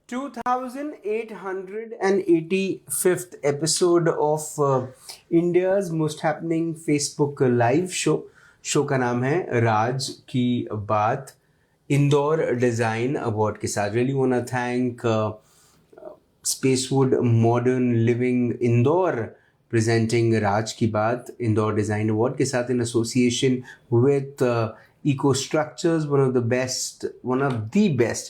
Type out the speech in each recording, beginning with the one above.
2885th episode of India's most happening Facebook live show. Show का नाम है राज की बात, इंदौर डिज़ाइन अवार्ड के साथ. Really want to thank Spacewood modern living Indore presenting राज की बात इंदौर डिज़ाइन अवार्ड के साथ in association with Eco Structures, one of the best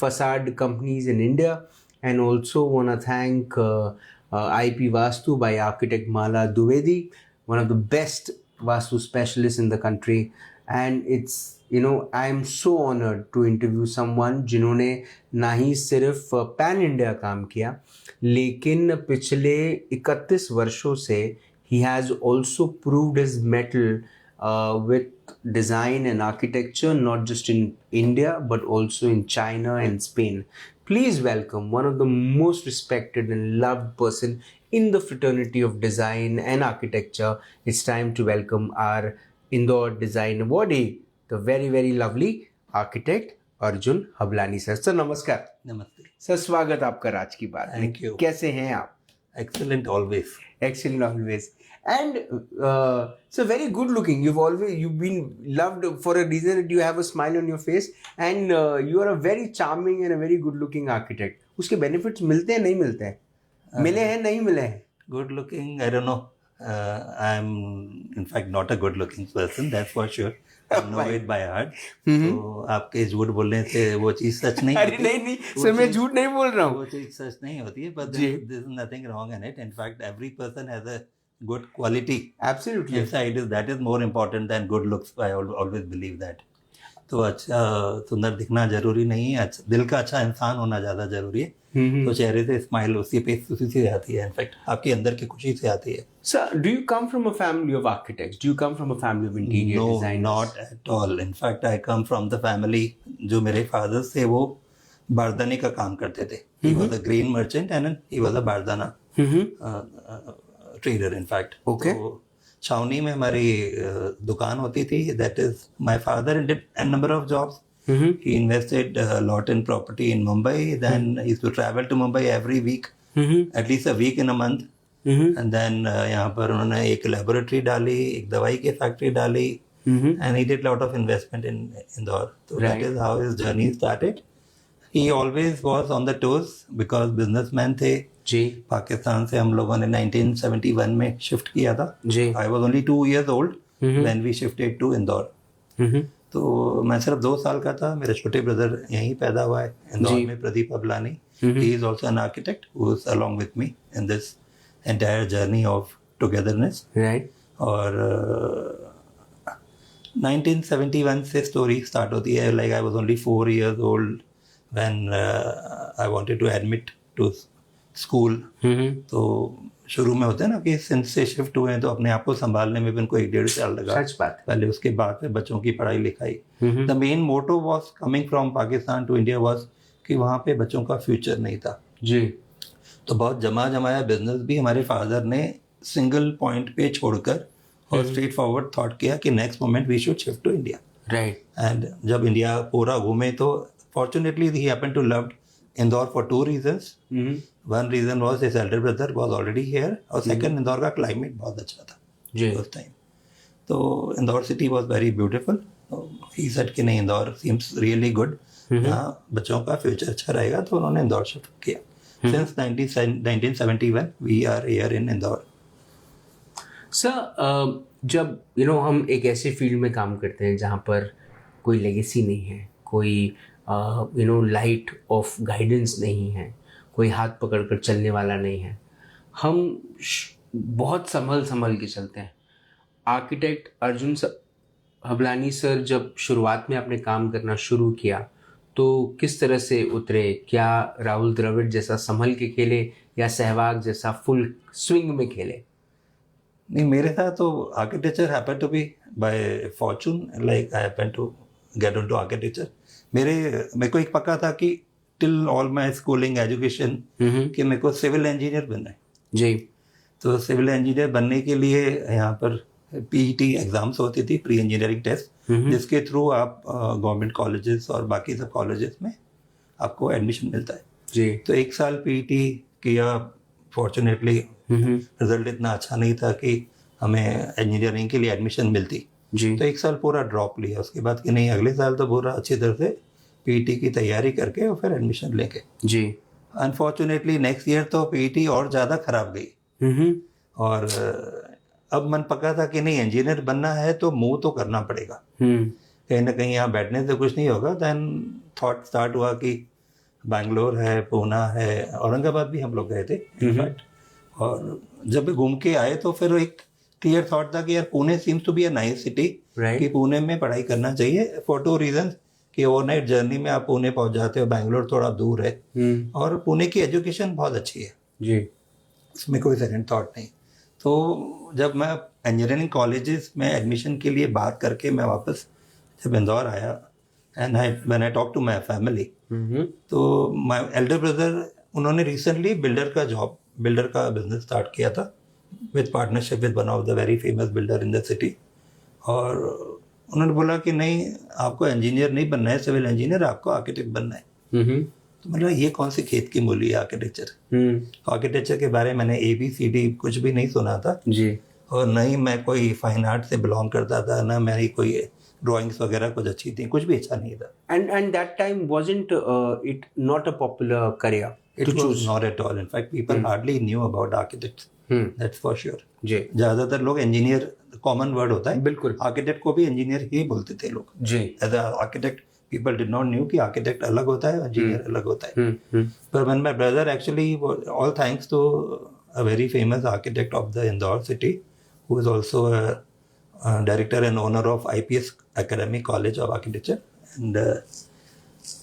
facade companies in India, and also want to thank IP Vastu by architect Mala Dwivedi, one of the best Vastu specialists in the country. And it's, I am so honored to interview someone जिन्होंने ना ही सिर्फ pan India काम किया, लेकिन पिछले 31 वर्षों से he has also proved his mettle with design and architecture, not just in India but also in China and Spain. Please welcome one of the most respected and loved person in the fraternity of design and architecture. It's time to welcome our Indore Design Awardee, the very, very lovely architect Arjun Hablani sir. Sir नमस्कार. नमस्ते sir, स्वागत आपका राज की Baat. Thank you. कैसे हैं आप? Excellent always. Excellent always. And so very good looking. You've been loved for a reason that you have a smile on your face, and you are a very charming and a very good looking architect. उसके benefits मिलते हैं नहीं मिलते हैं? मिले हैं नहीं मिले हैं? Good looking, I don't know. I'm in fact not a good looking person, that's for sure. I know it by heart. तो आपके झूठ बोलने से वो चीज़ सच नहीं. अरे नहीं सर, मैं झूठ नहीं बोल रहा हूँ. वो चीज़ सच नहीं होती है, but there is nothing wrong in it. In fact, every person has a good quality. Absolutely. Inside that is more important than good looks. I always believe that. तो अच्छा सुंदर दिखना जरूरी नहीं है, अच्छा दिल का अच्छा इंसान होना ज़्यादा जरूरी है. तो चेहरे से स्माइल उसी से आती है. इनफैक्ट आपके अंदर की खुशी से आती है. Sir, do you come from a family of architects? Do you come from a family of interior designers? No, not at all. In fact, I come from the family. जो मेरे फादर थे वो बारदाने का काम करते थे. He was a grain merchant and he was a बारदाना trader. In fact. Okay. तो छावनी में हमारी दुकान होती थी. That is, my father did a number of jobs. He invested a lot in property in Mumbai. Then he used to travel to Mumbai every week, at least a week in a month. And then यहाँ पर उन्होंने एक laboratory डाली, एक दवाई की factory डाली, and he did lot of investment in Indore. So that is how his journey started. He always was on the toes because businessman थे. जी. पाकिस्तान से हम लोगों ने 1971 में शिफ्ट किया था. जी. I was only 2 years old when we shifted to Indore. तो मैं सिर्फ 2 साल का था. मेरे छोटे ब्रदर यहीं पैदा हुआ है इंदौर में, Pradeep Ablani. He is also an architect who is along with me in this entire journey of togetherness. Right. और 1971 से स्टोरी स्टार्ट होती है. Like I was only 4 years old when I wanted to admit to school. तो शुरू में होता है ना कि सिंध से शिफ्ट हुए हैं तो अपने आप को संभालने में भी उनको 1-1.5 साल लगा. सच बात. पहले उसके बाद फिर बच्चों की पढ़ाई लिखाई. The main motto was coming from Pakistan to India was कि वहाँ पे बच्चों का फ्यूचर नहीं था. जी. तो बहुत जमाया बिजनेस भी हमारे फादर ने सिंगल पॉइंट पे छोड़कर और स्ट्रेट फॉरवर्ड थॉट किया कि next moment we should shift to India. Right. And जब इंडिया पूरा घूमे तो फॉर्चुनेटली ही happened to love Indore for 2 reasons. One reason was his elder brother was already here, और second इंदौर का climate बहुत अच्छा था उस टाइम. तो Indore city was very beautiful. He said कि नहीं, इंदौर seems really good. यहाँ बच्चों का फ्यूचर अच्छा रहेगा, तो उन्होंने इंदौर शिफ्ट किया. Since 1971 we are here in Indore. Sir, जब हम एक ऐसे फील्ड में काम करते हैं जहाँ पर कोई लेगेसी नहीं है, कोई लाइट ऑफ गाइडेंस नहीं है, कोई हाथ पकड़ कर चलने वाला नहीं है, हम बहुत संभल के चलते हैं. आर्किटेक्ट अर्जुन हबलानी सर जब शुरुआत में आपने काम करना शुरू किया तो किस तरह से उतरे? क्या राहुल द्रविड़ जैसा संभल के खेले या सहवाग जैसा फुल स्विंग में खेले? नहीं, मेरे साथ तो architecture happen to be by fortune. Like I happen to get into architecture. मेरे को एक पक्का था कि till all my schooling education कि मेरे को सिविल इंजीनियर बनना है. जी. तो सिविल इंजीनियर बनने के लिए यहाँ पर पीईटी एग्जाम्स होती थी, प्री इंजीनियरिंग टेस्ट, जिसके थ्रू आप गवर्नमेंट कॉलेजेस और बाकी सब कॉलेजेस में आपको एडमिशन मिलता है. जी तो 1 साल पीईटी किया, फॉर्चुनेटली रिजल्ट इतना अच्छा नहीं था कि हमें इंजीनियरिंग के लिए एडमिशन मिलती, जी तो 1 साल पूरा ड्रॉप लिया। उसके बाद कि नहीं, अगले साल तो पूरा अच्छी तरह से पीईटी की तैयारी करके और फिर एडमिशन लेके। जी अनफॉर्चुनेटली नेक्स्ट ईयर तो पीईटी और ज़्यादा खराब गई, और अब मन पका था कि नहीं, इंजीनियर बनना है तो मूव तो करना पड़ेगा, कहीं ना कहीं यहाँ बैठने से कुछ नहीं होगा। देन थॉट स्टार्ट हुआ कि बैंगलोर है, पूना है, औरंगाबाद भी हम लोग गए थे इनफैक्ट। और जब घूम के आए तो फिर एक क्लियर थॉट था कि यार Pune seems to be a nice city, कि पुणे में पढ़ाई करना चाहिए फॉर 2 रीजन, कि ओवरनाइट जर्नी में आप पुणे पहुंच जाते हो, बैंगलोर थोड़ा दूर है, और पुणे की एजुकेशन बहुत अच्छी है जी, उसमें कोई सेकंड थॉट नहीं। तो जब मैं इंजीनियरिंग कॉलेजेस में एडमिशन के लिए बात करके मैं वापस जब इंदौर आया, and when I talk to my family, तो माय एल्डर ब्रदर, उन्होंने रिसेंटली बिल्डर का बिजनेस स्टार्ट किया था with partnership with one of the very famous builder in the city. और उन्होंने बोला कि नहीं, आपको इंजीनियर नहीं बनना है, सिविल इंजीनियर, आपको आर्किटेक्ट बनना है। तो मतलब ये कौन सी खेत की मूली है आर्किटेक्चर। आर्किटेक्चर के बारे में मैंने ABCD कुछ भी नहीं सुना था जी, और न ही मैं कोई फाइन आर्ट से बिलोंग करता था, ना मेरी कोई ड्राइंग्स वगैरह कुछ अच्छी थी, कुछ भी अच्छा नहीं था। and that time wasn't it not a popular career It to was choose? not at all. In fact, people hardly knew about architects. That's for sure. जी ज्यादातर लोग इंजीनियर, कॉमन वर्ड होता है, बिल्कुल, आर्किटेक्ट को भी इंजीनियर ही बोलते थे लोग। जी as architect people did not knew कि आर्किटेक्ट अलग होता है, इंजीनियर अलग होता है। पर when my brother actually, all thanks to a very famous architect of the Indore city, who is also director and owner of IPS Academy College of Architecture, and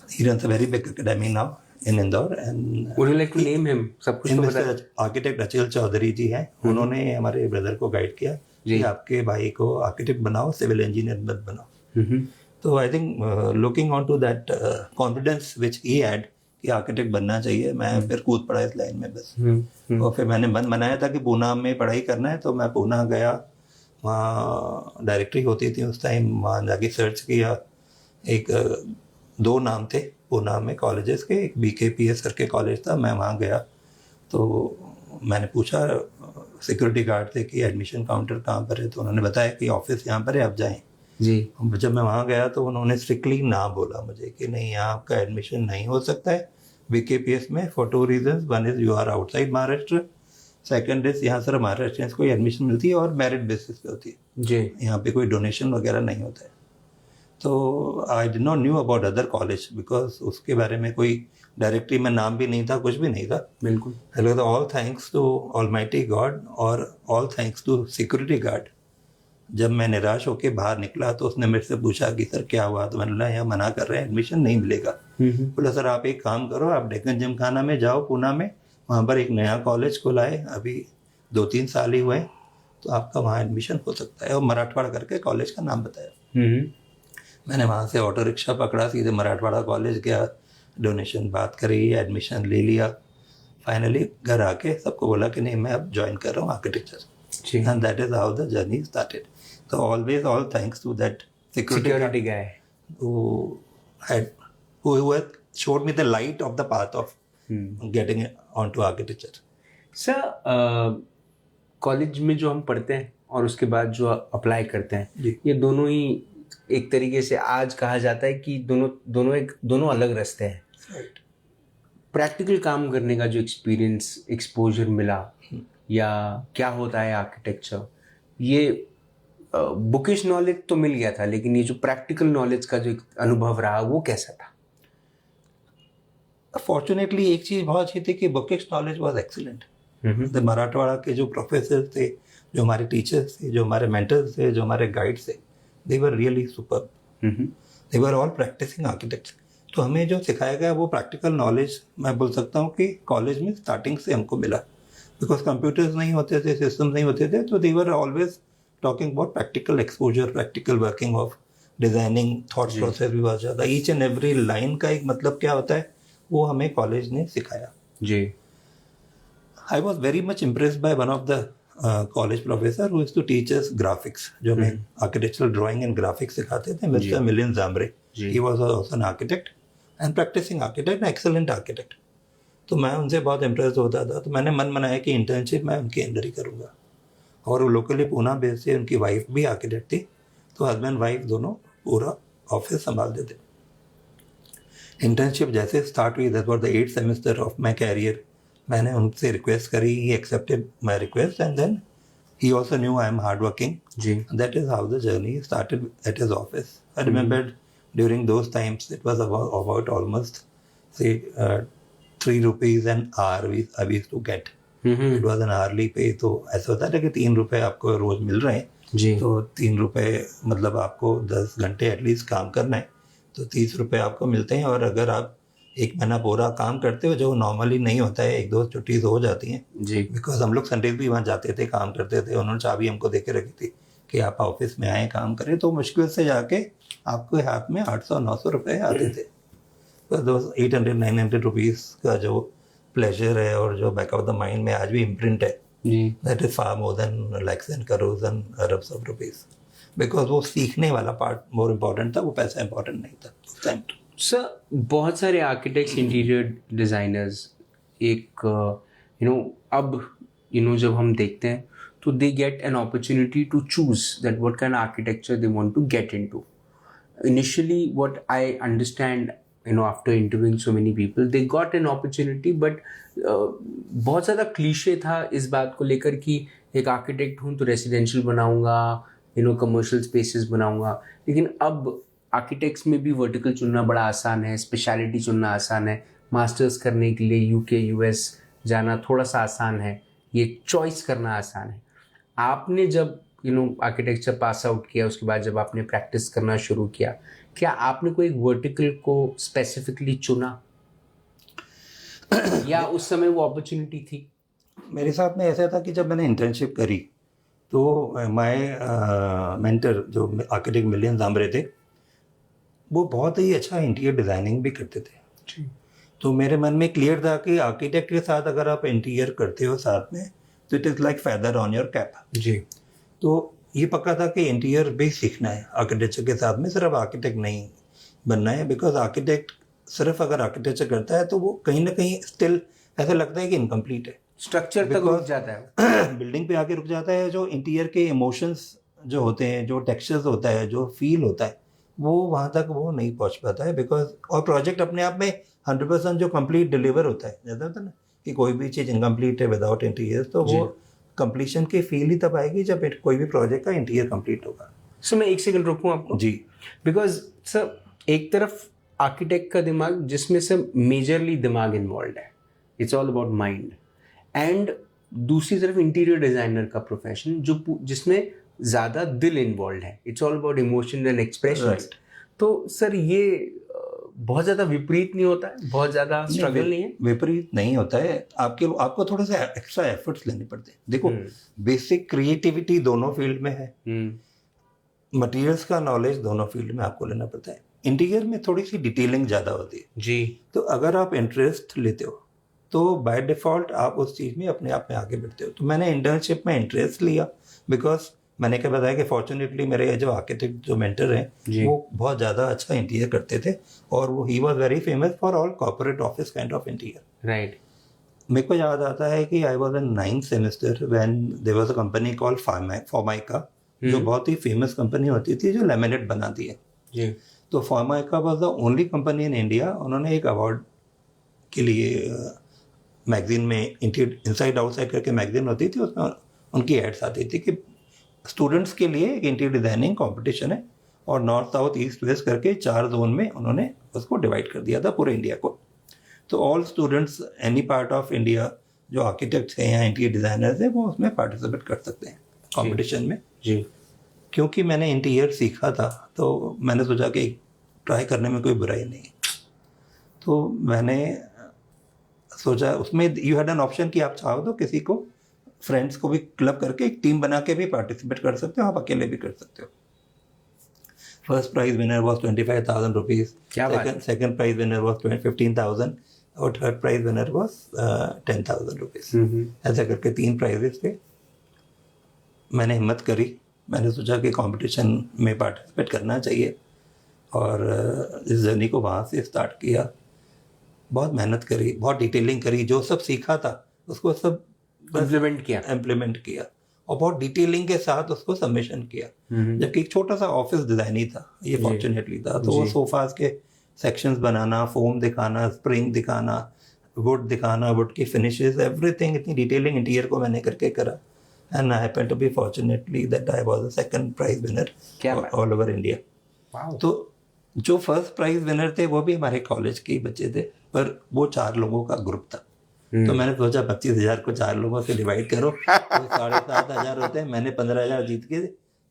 he runs a very big academy now in Indore. And would you like to name him? सब कुछ तो बता। Architect अचिल Chaudhary जी हैं, उन्होंने हमारे brother को guide किया कि आपके भाई को आर्किटेक्ट बनाओ, सिविल इंजीनियर मत बनाओ। तो I think looking on to that confidence which he had कि आर्किटेक्ट बनना चाहिए, मैं फिर कूद पड़ा इस लाइन में बस। और फिर मैंने मन बनाया था कि पूना में पढ़ाई करना है, तो मैं पूना गया, वहाँ डायरेक्टरी होती थी उस टाइम, वहाँ जाके सर्च किया। एक 2 नाम थे पूना में कॉलेजेस के, एक BKPS करके कॉलेज था, मैं वहाँ गया तो मैंने पूछा सिक्योरिटी गार्ड से कि एडमिशन काउंटर कहाँ पर है, तो उन्होंने बताया कि ऑफिस यहाँ पर है, आप जाएँ जी। जब मैं वहाँ गया तो उन्होंने स्ट्रिक्टली ना बोला मुझे कि नहीं, यहाँ आपका एडमिशन नहीं हो सकता है BKPS में for 2 reasons. One is you are outside Maharashtra, second is यहाँ सिर्फ महाराष्ट्रियंस को एडमिशन मिलती है और मेरिट बेसिस पे होती है जी, यहाँ पे कोई डोनेशन वगैरह नहीं होता है। तो I did not knew about other college because उसके बारे में कोई डायरेक्टरी में नाम भी नहीं था, कुछ भी नहीं था। बिल्कुल। All thanks to almighty god और all thanks to security guard. जब मैं निराश होकर बाहर निकला तो उसने मेरे से पूछा कि सर क्या हुआ, तो मैंने बोला यहाँ मना कर रहे हैं, एडमिशन नहीं मिलेगा। बोला सर आप एक काम करो, आप डेक्कन जिमखाना में जाओ पूना में, वहाँ पर एक नया कॉलेज खुला है, अभी 2-3 साल ही हुए हैं, तो आपका वहाँ एडमिशन हो सकता है। और मराठवाड़ा करके कॉलेज का नाम बताया। मैंने वहाँ से ऑटो रिक्शा पकड़ा, सीधे मराठवाड़ा कॉलेज गया, डोनेशन बात करी, एडमिशन ले लिया। फाइनली घर आके सबको बोला कि नहीं मैं अब ज्वाइन कर रहा हूँ architecture, and that is how the journey started. So always all thanks to that security guy who had showed me the light of the path of getting onto architecture. Sir, college में जो हम पढ़ते हैं और उसके बाद जो apply करते हैं, ये दोनों ही एक तरीके से आज कहा जाता है कि दोनों अलग रास्ते हैं। Right. प्रैक्टिकल काम करने का जो एक्सपोजर मिला या क्या होता है आर्किटेक्चर, ये बुकिश नॉलेज तो मिल गया था, लेकिन ये जो प्रैक्टिकल नॉलेज का जो अनुभव रहा वो कैसा था? फॉर्चुनेटली एक चीज़ बहुत अच्छी थी कि bookish knowledge was excellent. Marathwada के जो प्रोफेसर थे, जो हमारे टीचर्स थे, जो हमारे मेंटर्स थे, जो हमारे गाइड्स थे, they were really superb. They were all practising architects. तो हमें जो सिखाया गया वो प्रैक्टिकल नॉलेज मैं बोल सकता हूँ कि कॉलेज में स्टार्टिंग से हमको मिला, बिकॉज कंप्यूटर्स नहीं होते थे, सिस्टम नहीं होते थे, तो they were always talking about practical exposure, practical working of designing, thought process भी बहुत ज़्यादा। ईच एंड एवरी लाइन का एक मतलब क्या होता है वो हमें कॉलेज ने सिखाया जी। I was very much impressed by one of the college professor who is to teach us graphics, जो हमें आर्किटेक्चरल ड्राइंग एंड ग्राफिक्स सिखाते थे, mister Milind Jamre. He was also an architect and practising architect, excellent architect. तो मैं उनसे बहुत impress होता था, तो मैंने मन बनाया कि इंटर्नशिप मैं उनके अंदर ही करूँगा। और वो लोकली पूना बेस्ड थे, उनकी वाइफ भी आर्किटेक्ट थी, तो हस्बैंड वाइफ दोनों पूरा ऑफिस संभालते थे। इंटर्नशिप जैसे स्टार्ट हुई, that was the 8th semester of my career, मैंने उनसे रिक्वेस्ट करी, he accepted my request and then he also knew I am hardworking. जी. That is how the journey started at his office. I remembered during those times it was about almost say 3 rupees an hour I used to get. It was an hourly pay. तो ऐसा होता है कि 3 रुपए आपको रोज मिल रहे हैं जी. तो 3 रुपए मतलब आपको 10 घंटे एटलीस्ट काम करना है, तो 30 रुपए आपको मिलते हैं। और अगर आप 1 महीना पूरा काम करते हो, जो नॉर्मली नहीं होता है, 1-2 छुट्टी तो हो जाती हैं जी, बिकॉज हम लोग संडे भी वहाँ जाते थे, काम करते थे, उन्होंने चाबी हमको दे के रखी थी कि आप ऑफिस में आए काम करें, तो मुश्किल से जाके आपके हाथ में 800-900 रुपये आते थे। तो 800-900 रुपीज़ का जो प्लेजर है और जो बैक ऑफ द माइंड में आज भी इम्प्रिंट है, that is far more than lakhs and crores and Arabs of rupees, because वो सीखने वाला पार्ट मोर इम्पॉर्टेंट था, वो पैसा इम्पॉर्टेंट नहीं था उस टाइम। सर बहुत सारे आर्किटेक्ट्स, इंटीरियर डिज़ाइनर्स एक अब जब हम देखते हैं तो they get an opportunity to choose that what kind architecture they want to get into. Initially what I understand, after interviewing so many people, they got an opportunity, but बहुत ज़्यादा cliché था इस बात को लेकर कि एक आर्किटेक्ट हूँ तो रेसिडेंशियल बनाऊंगा, कमर्शियल स्पेसेस बनाऊंगा। लेकिन अब आर्किटेक्ट्स में भी वर्टिकल चुनना बड़ा आसान है, स्पेशलिटी चुनना आसान है, मास्टर्स करने के लिए UK US जाना थोड़ा सा आसान है, ये चॉइस करना आसान है। आपने जब आर्किटेक्चर पास आउट किया, उसके बाद जब आपने प्रैक्टिस करना शुरू किया, क्या आपने कोई वर्टिकल को स्पेसिफिकली चुना या उस समय वो अपॉर्चुनिटी थी? मेरे साथ में ऐसा था कि जब मैंने इंटर्नशिप करी तो माय मेंटर जो आर्किटेक्ट मिलियन जामरे थे, वो बहुत ही अच्छा इंटीरियर डिज़ाइनिंग भी करते थे। तो मेरे मन में क्लियर था कि आर्किटेक्ट के साथ अगर आप इंटीरियर करते हो साथ में, तो it is like feather on your cap. जी। तो ये पक्का था कि इंटीरियर भी सीखना है आर्किटेक्चर के साथ में, सिर्फ आर्किटेक्ट नहीं बनना है, बिकॉज आर्किटेक्ट सिर्फ अगर आर्किटेक्चर करता है तो वो कहीं ना कहीं स्टिल ऐसा लगता है कि इनकम्प्लीट है, स्ट्रक्चर तक रुक जाता है, बिल्डिंग पे आके रुक जाता है। जो इंटीरियर के इमोशंस जो होते हैं, जो टेक्सचर्स होता है, जो फील होता है, वो वहाँ तक वो नहीं पहुँच पाता है, बिकॉज और प्रोजेक्ट अपने आप में 100% जो कंप्लीट डिलीवर होता है, जैसा होता है ना कि कोई भी चीज़ इनकम्प्लीट है विदाउट इंटीरियर, तो वो कंप्लीशन की फील ही तब आएगी जब कोई भी प्रोजेक्ट का इंटीरियर कंप्लीट होगा। सो मैं 1 सेकंड रुकूं आपको जी, बिकॉज सर एक तरफ आर्किटेक्ट का दिमाग जिसमें से मेजरली दिमाग इन्वॉल्व है, it's all about mind, and दूसरी तरफ इंटीरियर डिजाइनर का प्रोफेशन जिसमें ज़्यादा दिल इन्वॉल्व है, it's all about emotion and expression. तो सर ये बहुत ज़्यादा विपरीत नहीं होता है, बहुत ज़्यादा स्ट्रगल नहीं है? विपरीत नहीं होता है, आपको थोड़ा सा एक्स्ट्रा एफर्ट्स लेने पड़ते हैं। देखो बेसिक क्रिएटिविटी दोनों फील्ड में है, मटेरियल्स का नॉलेज दोनों फील्ड में आपको लेना पड़ता है। इंटीरियर में थोड़ी सी डिटेलिंग ज़्यादा होती है जी। तो अगर आप इंटरेस्ट लेते हो तो बाय डिफ़ॉल्ट आप उस चीज़ में अपने आप में आगे बढ़ते हो। तो मैंने इंटर्नशिप में इंटरेस्ट लिया, बिकॉज मैंने क्या बताया कि फॉर्चुनेटली मेरे जो आर्किटेक्ट जो मेंटर हैं वो बहुत ज़्यादा अच्छा इंटीरियर करते थे, और वो he was very famous for all corporate office kind of interior. Right. मेरे को याद आता है कि I was in 9th semester when there was a company called Formica, जो बहुत ही फेमस कंपनी होती थी जो लेमिनेट बनाती है जी। तो Formica was the only company in India, उन्होंने एक अवार्ड के लिए मैगजीन में इनसाइड आउटसाइड करके मैगजीन होती थी, उसमें उनकी एड्स आती थी कि स्टूडेंट्स के लिए एक इंटीरियर डिज़ाइनिंग कंपटीशन है, और नॉर्थ साउथ ईस्ट वेस्ट करके 4 जोन में उन्होंने उसको डिवाइड कर दिया था पूरे इंडिया को। तो all students any part of India जो आर्किटेक्ट्स हैं या इंटीरियर डिज़ाइनर्स हैं वो उसमें पार्टिसिपेट कर सकते हैं कंपटीशन में जी। क्योंकि मैंने इंटीरियर सीखा था तो मैंने सोचा कि ट्राई करने में कोई बुराई नहीं, तो मैंने सोचा उसमें यू हैड एन ऑप्शन कि आप चाहो तो किसी को फ्रेंड्स को भी क्लब करके एक टीम बना के भी पार्टिसिपेट कर सकते हो, आप अकेले भी कर सकते हो। First prize winner was 25,000 rupees, second prize winner was 15,000 और third prize winner was 10,000 rupees. ऐसा करके 3 प्राइजेस थे। मैंने हिम्मत करी, मैंने सोचा कि कंपटीशन में पार्टिसिपेट करना चाहिए, और इस जर्नी को वहाँ से स्टार्ट किया। बहुत मेहनत करी, बहुत डिटेलिंग करी, जो सब सीखा था उसको सब इम्प्लीमेंट किया और बहुत डिटेलिंग के साथ उसको सबमिशन किया। जबकि एक छोटा सा ऑफिस डिजाइन ही था ये, फॉर्चुनेटली था। तो वो सोफाज के सेक्शंस बनाना, फोम दिखाना, स्प्रिंग दिखाना, वुड दिखाना, वुड की फिनिशेस, एवरीथिंग, इतनी डिटेलिंग इंटीरियर को मैंने करके करा। And I happened to be fortunately that I was the second prize winner all over India. तो जो फर्स्ट प्राइज विनर थे वो भी हमारे कॉलेज के बच्चे थे, पर वो 4 लोगों का ग्रुप था। तो मैंने सोचा 25,000 को 4 लोगों से डिवाइड करो तो 7,500 होते हैं। मैंने 15,000 जीत के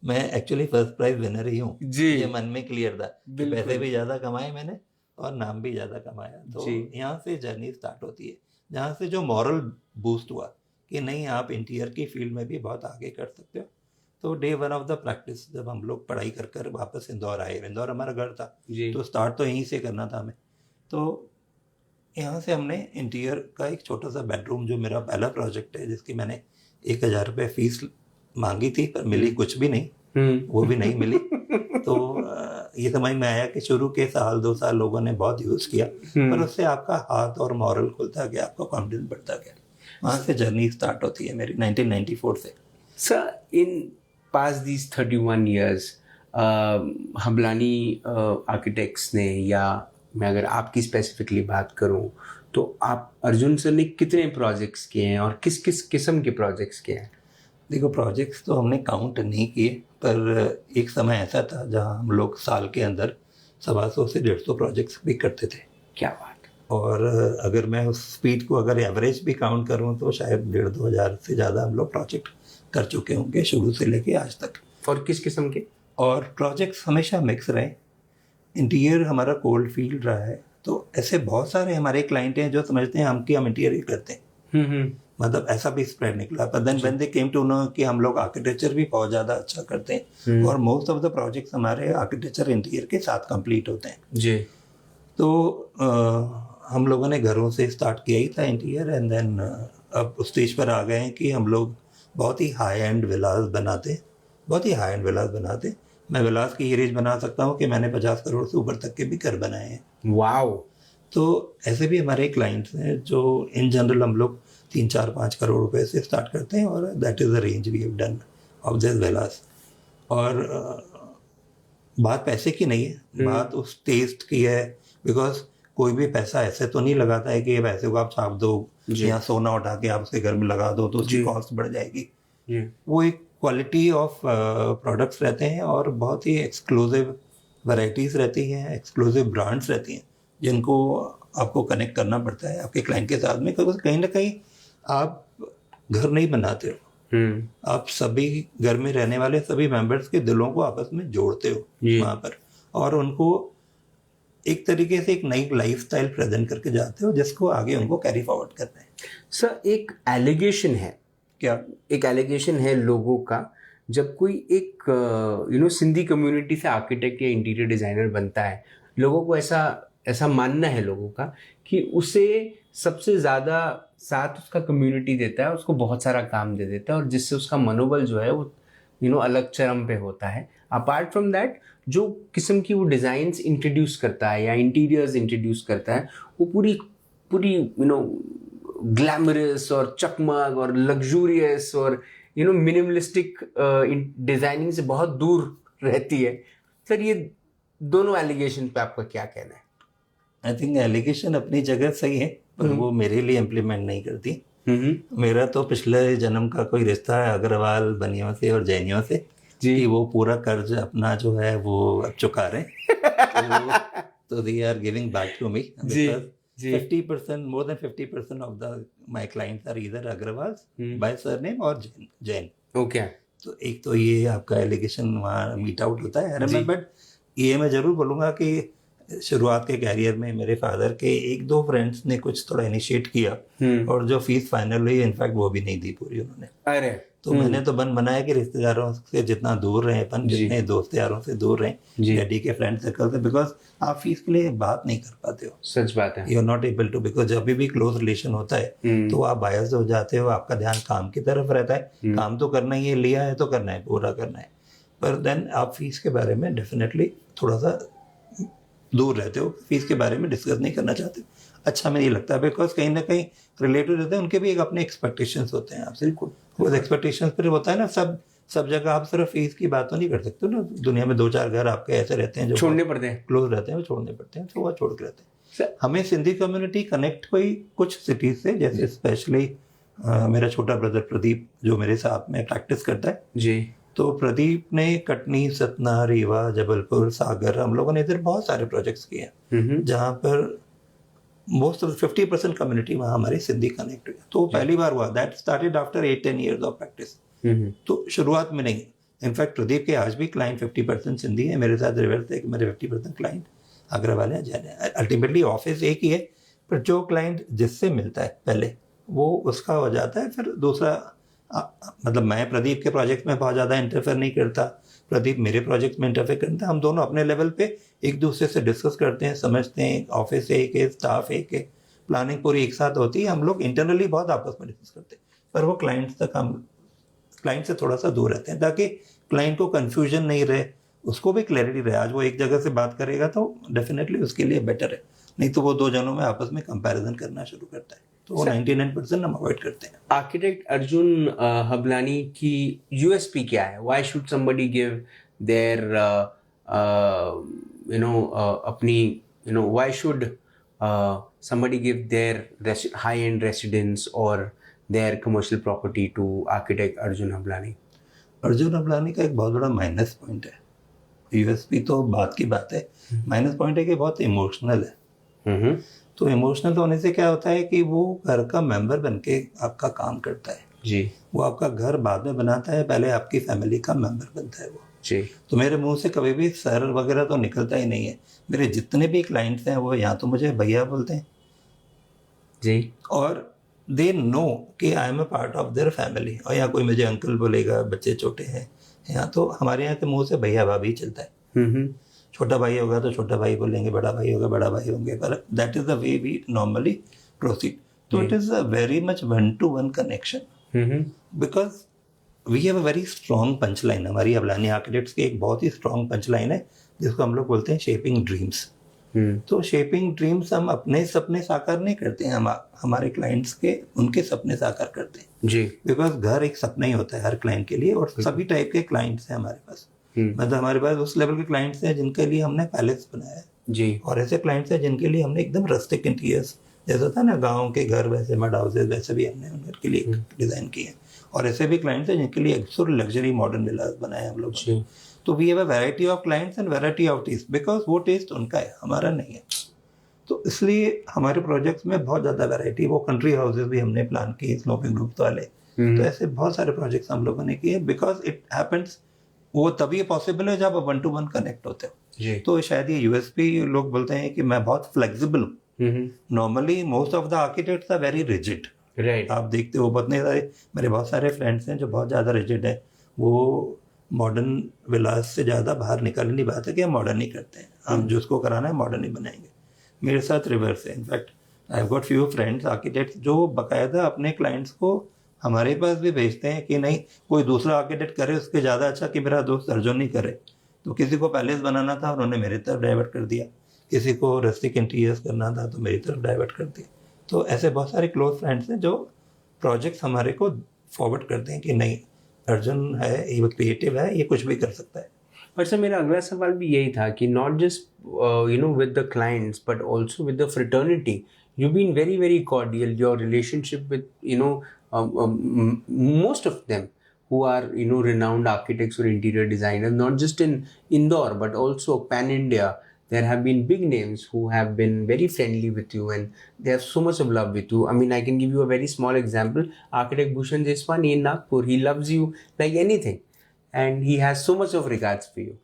मैं एक्चुअली फर्स्ट प्राइज विनर ही हूँ। ये मन में क्लियर था, पैसे भी ज़्यादा कमाए मैंने और नाम भी ज़्यादा कमाया। तो यहाँ से जर्नी स्टार्ट होती है, जहाँ से जो मॉरल बूस्ट हुआ कि नहीं, आप इंटीरियर की फील्ड में भी बहुत आगे कर सकते हो। तो डे 1 ऑफ द प्रैक्टिस जब हम लोग पढ़ाई कर वापस इंदौर आए, इंदौर हमारा घर था, तो स्टार्ट तो यहीं से करना था हमें। तो यहाँ से हमने इंटीरियर का एक छोटा सा बेडरूम, जो मेरा पहला प्रोजेक्ट है, जिसकी मैंने 1,000 रुपये फीस मांगी थी पर मिली कुछ भी नहीं, वो भी नहीं मिली। तो ये समझ में आया कि शुरू के 1-2 साल लोगों ने बहुत यूज़ किया, पर उससे आपका हाथ और मॉरल खुलता गया, आपका कॉन्फिडेंस बढ़ता गया। वहाँ से जर्नी स्टार्ट होती है मेरी 1994 से। Sir, in past these 31 years Hablani architects ने, या मैं अगर आपकी स्पेसिफिकली बात करूं तो आप अर्जुन सर ने कितने प्रोजेक्ट्स किए हैं और किस किस किस्म के प्रोजेक्ट्स किए हैं? देखो, प्रोजेक्ट्स तो हमने काउंट नहीं किए, पर एक समय ऐसा था जहां हम लोग साल के अंदर 125 से 150 प्रोजेक्ट्स भी करते थे। क्या बात! और अगर मैं उस स्पीड को अगर एवरेज भी काउंट करूं तो शायद 1,500-2 हज़ार से ज़्यादा हम लोग प्रोजेक्ट कर चुके होंगे शुरू से लेके आज तक। और किस किस्म के? और प्रोजेक्ट्स हमेशा मिक्स रहे। इंटीरियर हमारा कोल्ड फील्ड रहा है, तो ऐसे बहुत सारे हमारे क्लाइंट हैं जो समझते हैं हम इंटीरियर ही करते हैं। मतलब ऐसा भी स्प्रेड निकला। पर then when they came to know कि हम लोग आर्किटेक्चर भी बहुत ज़्यादा अच्छा करते हैं और मोस्ट ऑफ द प्रोजेक्ट्स हमारे आर्किटेक्चर इंटीरियर के साथ कंप्लीट होते हैं जी। तो हम लोगों ने घरों से स्टार्ट किया ही था इंटीरियर, एंड देन अब उस स्टेज पर आ गए हैं कि हम लोग बहुत ही हाई एंड विलास बनाते, बहुत ही हाई एंड विलास बनाते। मैं विलास की रेंज बना सकता हूँ कि मैंने 50 करोड़ से ऊपर तक के भी घर बनाए हैं। वाओ! तो ऐसे भी हमारे क्लाइंट्स हैं जो इन जनरल हम लोग 3-4-5 करोड़ रुपए से स्टार्ट करते हैं, और that is the range we have done of this villas. और बात पैसे की नहीं है, बात उस टेस्ट की है। बिकॉज कोई भी पैसा ऐसे तो नहीं लगाता है कि ये पैसे को आप छाप दो या सोना उठा के आप उसके घर में लगा दो तो उसकी कॉस्ट बढ़ जाएगी। वो एक क्वालिटी ऑफ प्रोडक्ट्स रहते हैं और बहुत ही एक्सक्लूसिव वैरायटीज़ रहती हैं, एक्सक्लूसिव ब्रांड्स रहती हैं जिनको आपको कनेक्ट करना पड़ता है आपके क्लाइंट के साथ में। क्योंकि कहीं ना कहीं आप घर नहीं बनाते हो, आप सभी घर में रहने वाले सभी मेंबर्स के दिलों को आपस में जोड़ते हो वहाँ पर, और उनको एक तरीके से एक नई लाइफस्टाइल प्रेजेंट करके जाते हो जिसको आगे उनको कैरी फॉरवर्ड करना है। सर, एक एलिगेशन है, क्या एक एलिगेशन है लोगों का, जब कोई एक सिंधी कम्युनिटी से आर्किटेक्ट या इंटीरियर डिज़ाइनर बनता है, लोगों को ऐसा मानना है लोगों का कि उसे सबसे ज़्यादा साथ उसका कम्युनिटी देता है, उसको बहुत सारा काम दे देता है, और जिससे उसका मनोबल जो है वो अलग चरम पे होता है। अपार्ट फ्रॉम दैट, जो किस्म की वो डिज़ाइंस इंट्रोड्यूस करता है या इंटीरियर्स इंट्रोड्यूस करता है, वो पूरी ग्लैमरस और चकमक और लग्जूरियस और मिनिमलिस्टिक डिज़ाइनिंग से बहुत दूर रहती है। सर, ये दोनों एलिगेशन पे आपका क्या कहना है? आई थिंक एलिगेशन अपनी जगह सही है, पर वो मेरे लिए इम्प्लीमेंट नहीं करती। मेरा तो पिछले जन्म का कोई रिश्ता है अग्रवाल बनियों से और जैनियों से कि वो पूरा कर्ज अपना जो है वो अब चुका रहे तो they are giving back to me. 50%, more than 50% of my clients are either Agrawals by surname और जैन। ओके। तो एक तो ये आपका एलिगेशन वहाँ मीट आउट होता है। बट ये मैं जरूर बोलूँगा कि शुरुआत के कैरियर में मेरे फादर के 1-2 फ्रेंड्स ने कुछ थोड़ा इनिशिएट किया, और जो फीस फाइनल हुई इनफैक्ट वो भी नहीं दी पूरी उन्होंने। अरे! तो मैंने तो बन बनाया कि रिश्तेदारों से जितना दूर रहे अपन, जितने दोस्त यारों से दूर रहे, डैडी के फ्रेंड सर्कल से, बिकॉज आप फीस के लिए बात नहीं कर पाते हो। सच बात है। You are not able to, because जब भी क्लोज रिलेशन होता है तो आप बायस हो जाते हो, आपका ध्यान काम की तरफ रहता है। काम तो करना ही है, लिया है तो करना है, पूरा करना है। पर देन आप फीस के बारे में डेफिनेटली थोड़ा सा दूर रहते हो, फीस के बारे में डिस्कस नहीं करना चाहते। अच्छा मुझे लगता है, बिकॉज कहीं ना कहीं रिलेटिव रहते हैं, उनके भी एक अपने एक्सपेक्टेशंस होते हैं आपसे। वो एक्सपेक्टेशंस फिर होता है ना, सब जगह आप सिर्फ फीस की बात तो नहीं कर सकते ना। दुनिया में 2-4 घर आपके ऐसे रहते हैं जो छोड़ने पड़ते हैं, क्लोज रहते हैं, वो छोड़ने पड़ते हैं, तो वो छोड़ के रहते हैं। हमें सिंधी कम्युनिटी कनेक्ट हुई कुछ सिटीज से, जैसे स्पेशली मेरा छोटा ब्रदर प्रदीप जो मेरे साथ में प्रैक्टिस करता है जी। तो प्रदीप ने कटनी, सतना, रीवा, जबलपुर, सागर, हम लोगों ने इधर बहुत सारे प्रोजेक्ट्स किए हैं जहाँ पर मोस्ट ऑफ 50% कम्युनिटी वहाँ हमारी सिंधी कनेक्ट हुई। तो पहली बार हुआ, that started after 8-10 years of practice. तो शुरुआत में नहीं, इनफैक्ट प्रदीप के आज भी क्लाइंट 50% सिंधी है, मेरे साथ रिवर्स है कि मेरे 50% क्लाइंट आगरा वाले हैं, जैन है। अल्टीमेटली ऑफिस एक ही है, पर जो क्लाइंट जिससे मिलता है पहले वो उसका हो जाता है। फिर दूसरा मतलब मैं प्रदीप के प्रोजेक्ट में बहुत ज़्यादा इंटरफेयर नहीं करता, प्रदीप मेरे प्रोजेक्ट में इंटरफेयर करता है। हम दोनों अपने लेवल पे एक दूसरे से डिस्कस करते हैं, समझते हैं। ऑफिस एक है, स्टाफ एक है, प्लानिंग पूरी एक साथ होती है। हम लोग इंटरनली बहुत आपस में डिस्कस करते हैं, पर वो क्लाइंट्स तक हम क्लाइंट से थोड़ा सा दूर रहते हैं ताकि क्लाइंट को कंफ्यूजन नहीं रहे, उसको भी क्लैरिटी रहे। आज वो एक जगह से बात करेगा तो डेफिनेटली उसके लिए बेटर है, नहीं तो वो 2 जनों में आपस में कंपैरिजन करना शुरू करता है। तो वो 99% हम अवॉइड करते हैं। आर्किटेक्ट अर्जुन हबलानी की यूएसपी क्या है? Why should somebody give their अपनी why should somebody give their high-end residence or their commercial property to architect Arjun Hablani? Arjun Hablani का एक बहुत बड़ा माइनस पॉइंट है, यूएसपी तो बात की बात है, माइनस पॉइंट है कि बहुत इमोशनल है। तो इमोशनल होने से क्या होता है कि वो घर का मेंबर बनके आपका काम करता है जी। वो आपका घर बाद में बनाता है, पहले आपकी फैमिली का मेंबर बनता है वो जी। तो मेरे मुंह से कभी भी सर वगैरह तो निकलता ही नहीं है। मेरे जितने भी क्लाइंट्स हैं वो यहाँ तो मुझे भैया बोलते हैं जी, और दे नो कि I am a part of their family. और यहाँ कोई मुझे अंकल बोलेगा, बच्चे छोटे हैं, यहाँ तो हमारे यहाँ के मुंह से भैया भाभी चलता है। छोटा भाई होगा तो छोटा भाई बोलेंगे, बड़ा भाई होगा बड़ा भाई होंगे, पर that is the way we normally proceed. तो it is a very much 1-to-1 connection because we have a very strong punch line. हमारी हबलानी आर्किटेक्ट्स की एक बहुत ही स्ट्रॉन्ग पंच लाइन है जिसको हम लोग बोलते हैं शेपिंग ड्रीम्स। तो शेपिंग ड्रीम्स हम अपने सपने साकार नहीं करते हैं, हम हमारे क्लाइंट्स के उनके सपने साकार करते हैं जी। बिकॉज घर एक सपना ही होता है हर क्लाइंट के लिए, और सभी टाइप के क्लाइंट्स हैं हमारे पास। मतलब हमारे पास उस लेवल के क्लाइंट्स हैं जिनके लिए हमने पैलेस बनाया है जी, और ऐसे क्लाइंट्स हैं जिनके लिए हमने एकदम रस्टिक इंटीरियर्स, जैसा होता है ना गाँव के घर वैसे मड हाउसेज, वैसे भी हमने उनके लिए डिज़ाइन किए हैं। और ऐसे भी क्लाइंट्स हैं जिनके लिए एक्चुअल लग्जरी मॉडर्न विलास बनाए हम लोग। तो we have a variety of clients and variety of taste, because वो टेस्ट उनका है, हमारा नहीं है। तो इसलिए हमारे प्रोजेक्ट्स में बहुत ज़्यादा वैरायटी। वो कंट्री हाउसेज भी हमने प्लान किए, स्लोपिंग रूफ वाले। तो ऐसे बहुत सारे प्रोजेक्ट्स हम लोगों ने किए बिकॉज इट हैपेंस। वो तभी पॉसिबल है जब आप 1-to-1 कनेक्ट होते हो। तो शायद ये यूएसपी लोग बोलते हैं कि मैं बहुत फ्लेक्सिबल हूँ। Normally most of the architects are very rigid. Right. आप देखते हो मेरे बहुत सारे फ्रेंड्स हैं जो बहुत ज़्यादा रिजिड है। वो मॉडर्न विलास से ज़्यादा बाहर निकल नहीं पाते कि हम मॉडर्न ही करते हैं, हम जिसको कराना है मॉडर्न ही बनाएंगे। मेरे साथ रिवर्स है। In fact I have got few friends architects जो बाकायदा अपने क्लाइंट्स को हमारे पास भी भेजते हैं कि नहीं कोई दूसरा आर्किटेक्ट करे उसके ज़्यादा अच्छा कि मेरा दोस्त अर्जुन नहीं करे। तो किसी को पैलेस बनाना था उन्होंने मेरी तरफ डाइवर्ट कर दिया, किसी को रस्टिक इंटीरियर्स करना था तो मेरी तरफ डाइवर्ट कर दिया। तो ऐसे बहुत सारे क्लोज फ्रेंड्स हैं जो प्रोजेक्ट्स हमारे को फॉरवर्ड करते हैं कि नहीं अर्जुन है, ये क्रिएटिव है, ये कुछ भी कर सकता है। पर सर मेरा अगला सवाल भी यही था कि not just with the clients but also with the fraternity you been very very cordial, your relationship with most of them who are renowned architects or interior designers, not just in Indore but also pan India. There have been big names who have been very friendly with you and they have so much of love with you. I mean, I can give you a very small example. Architect Bhushan Jeswani in Nagpur, he loves you like anything and he has so much of regards for you.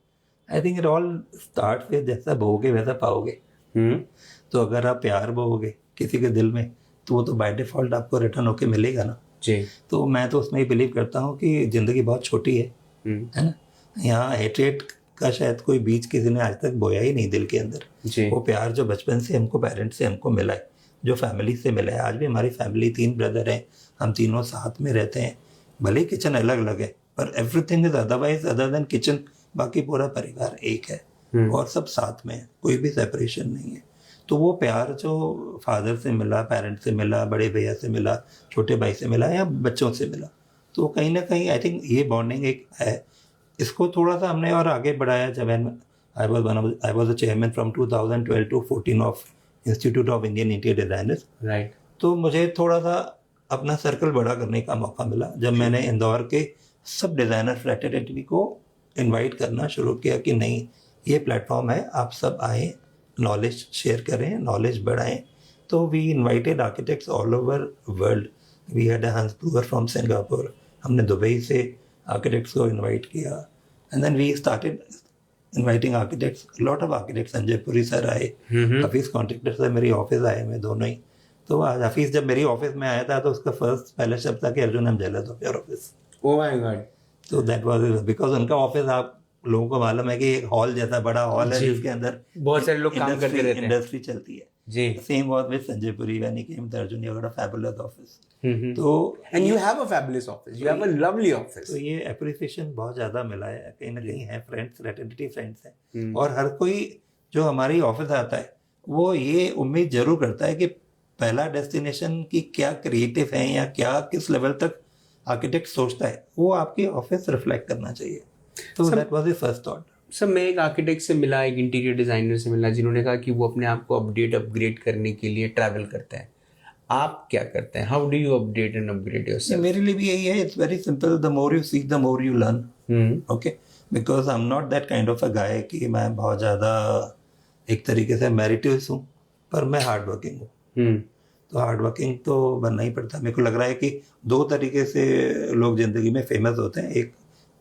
I think it all starts with जैसा बोओगे वैसा पाओगे। तो अगर आप प्यार बोओगे किसी के दिल में तो वो तो बाय डिफॉल्ट आपको रिटर्न होके मिलेगा ना जी। तो मैं तो उसमें ही बिलीव करता हूँ कि ज़िंदगी बहुत छोटी है ना। यहाँ हेट्रेट का शायद कोई बीज किसी ने आज तक बोया ही नहीं दिल के अंदर जी। वो प्यार जो बचपन से हमको पेरेंट्स से हमको मिला है, जो फैमिली से मिला है। आज भी हमारी फैमिली 3 ब्रदर हैं, हम तीनों साथ में रहते हैं। भले किचन अलग अलग है पर everything is otherwise other than kitchen, बाकी पूरा परिवार एक है और सब साथ में है, कोई भी सेपरेशन नहीं है। तो वो प्यार जो फादर से मिला, पेरेंट से मिला, बड़े भैया से मिला, छोटे भाई से मिला या बच्चों से मिला, तो कहीं ना कहीं आई थिंक ये बॉन्डिंग एक है। इसको थोड़ा सा हमने और आगे बढ़ाया जब I was a chairman from 2012 to 14 of institute of Indian interior designers. Right. तो मुझे थोड़ा सा अपना सर्कल बड़ा करने का मौका मिला जब मैंने इंदौर के सब डिज़ाइनर फ्रेटर्निटी को इनवाइट करना शुरू किया कि नहीं, ये प्लेटफॉर्म है, आप सब आएँ, नॉलेज शेयर करें, नॉलेज बढ़ाएं। तो we invited architects all over world. We had Hans Brewer from Singapore, हमने दुबई से आर्किटेक्ट्स को इनवाइट किया, and then we started inviting architects, lot of architects. Sanjay Puri sir आए, हफीज़ कॉन्ट्रैक्टर सर मेरी ऑफिस आए, मैं दोनों ही। तो आज हफीज़ जब मेरी ऑफिस में आया था तो उसका पहला शब्द था कि Arjun, I am jealous of your office. Oh my God. तो दैट वाज बिकॉज उनका ऑफिस, आप लोगों को मालूम है कि एक हॉल जैसा बड़ा हॉल है जिसके अंदर बहुत सारे लोग काम करते रहते हैं, इंडस्ट्री चलती है जी। Same was with Sanjay Puri when he came to Arjun, you got a fabulous office. तो and you have a fabulous office, you have a lovely office. तो ये एप्रिसिएशन बहुत ज़्यादा मिला है, कहीं ना कहीं है, फ्रेंड्स, फ्रेटर्निटी फ्रेंड्स हैं। और हर कोई जो हमारी ऑफिस आता है वो ये उम्मीद जरूर करता है कि पहला डेस्टिनेशन की क्या क्रिएटिव है या क्या किस लेवल तक आर्किटेक्ट सोचता है वो आपकी ऑफिस रिफ्लेक्ट करना चाहिए। तो that was the first thought. Sir मैं एक आर्किटेक्ट से मिला, एक इंटीरियर डिजाइनर से मिला, जिन्होंने कहा कि वो अपने आप को अपग्रेड करने के लिए ट्रैवल करते हैं। आप क्या करते हैं? How do you update and upgrade yourself? मेरे लिए भी यही है, it's very simple, the more you see the more you learn. Okay, because I am not that kind of a guy कि मैं बहुत ज़्यादा एक तरीके से मेरिटियस हूँ, पर मैं हार्ड वर्किंग हूँ। तो हार्ड वर्किंग तो बनना ही पड़ता है। मेरे को लग रहा है कि दो तरीके से लोग ज़िंदगी में फेमस होते हैं। एक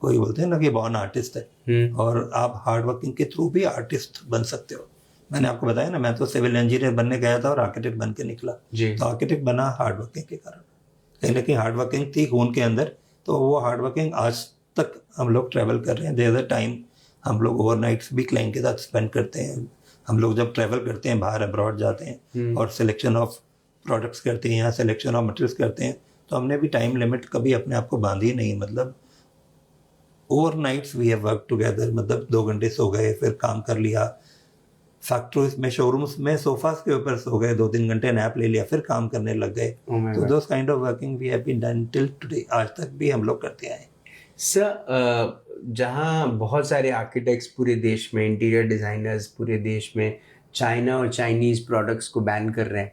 कोई बोलते हैं ना कि बॉर्न आर्टिस्ट है, और आप हार्ड वर्किंग के थ्रू भी आर्टिस्ट बन सकते हो। मैंने आपको बताया ना, मैं तो सिविल इंजीनियर बनने गया था और आर्किटेक्ट बन के निकला। तो आर्किटेक्ट बना हार्ड वर्किंग के कारण, कहीं ना कहीं हार्ड वर्किंग थी खून के अंदर। तो वो हार्ड वर्किंग आज तक हम लोग ट्रैवल कर रहे हैं। देयर इज अ टाइम हम लोग ओवरनाइट्स भी क्लाइंट के साथ स्पेंड करते हैं। हम लोग जब ट्रैवल करते हैं, बाहर अब्रॉड जाते हैं और सिलेक्शन ऑफ प्रोडक्ट्स करते हैं या सिलेक्शन ऑफ मटेरियल्स करते हैं, तो हमने भी टाइम लिमिट कभी अपने आप को बांधी नहीं। मतलब ओवरनाइट्स वी हैव वर्क टुगेदर, मतलब 2 घंटे सो गए, फिर काम कर लिया, फैक्ट्रीज में, शोरूम्स में सोफास के ऊपर सो गए, 2-3 घंटे नैप ले लिया, फिर काम करने लग गए। तो those kind of working we have been done till today, आज तक भी हम लोग करते आए। सर जहाँ बहुत सारे आर्किटेक्ट्स पूरे देश में, इंटीरियर डिजाइनर्स पूरे देश में चाइना और चाइनीज प्रोडक्ट्स को बैन कर रहे हैं,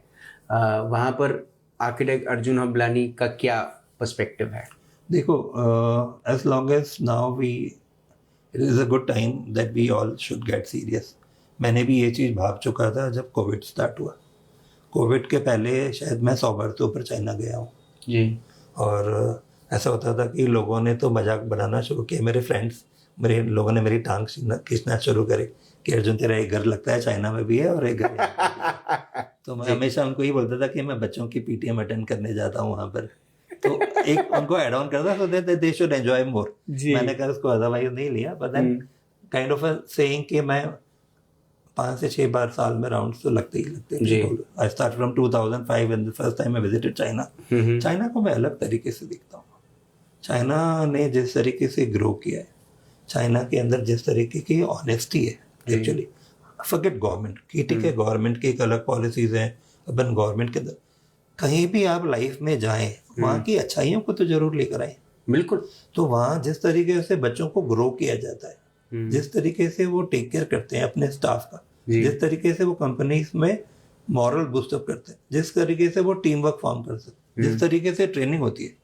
वहाँ पर आर्किटेक्ट अर्जुन हबलानी का क्या पर्सपेक्टिव है? देखो, as long as now we, it is a good time that we all should get serious. मैंने भी ये चीज़ भाग चुका था जब कोविड स्टार्ट हुआ। कोविड के पहले शायद मैं 100 बार से ऊपर चाइना गया हूँ जी। और ऐसा होता था कि लोगों ने तो मजाक बनाना शुरू किया, मेरे फ्रेंड्स, मेरे लोगों ने मेरी टांग खींचना शुरू करे कि अर्जुन तेरा एक घर लगता है चाइना में भी है और एक घर तो मैं हमेशा उनको ये बोलता था कि मैं बच्चों की पीटीएम अटेंड करने जाता हूँ वहाँ पर। तो एक उनको एड ऑन करता तो दे शुड एंजॉय मोर। मैंने कहा उसको अदरवाइज नहीं लिया, but then kind of a saying कि मैं 5 से 6 बार साल में राउंड्स तो लगते ही लगते हैं। I start from 2005 when the first time I visited China. China को मैं अलग तरीके से देखता हूँ। चाइना ने जिस तरीके से ग्रो किया है, चाइना के अंदर जिस तरीके की ऑनेस्टी है, एक्चुअली फॉरगेट गवर्नमेंट की, ठीक है, गवर्नमेंट की एक अलग पॉलिसीज हैं, अपन गवर्नमेंट के अंदर कहीं भी आप लाइफ में जाएं, वहाँ की अच्छाइयों को तो जरूर लेकर आए। बिल्कुल। तो वहाँ जिस तरीके से बच्चों को ग्रो किया जाता है, जिस तरीके से वो टेक केयर करते हैं अपने स्टाफ का, जिस तरीके से वो कंपनीज में मॉरल बूस्टअप करते हैं, जिस तरीके से वो टीम वर्क फॉर्म कर सकते हैं, जिस तरीके से ट्रेनिंग होती है,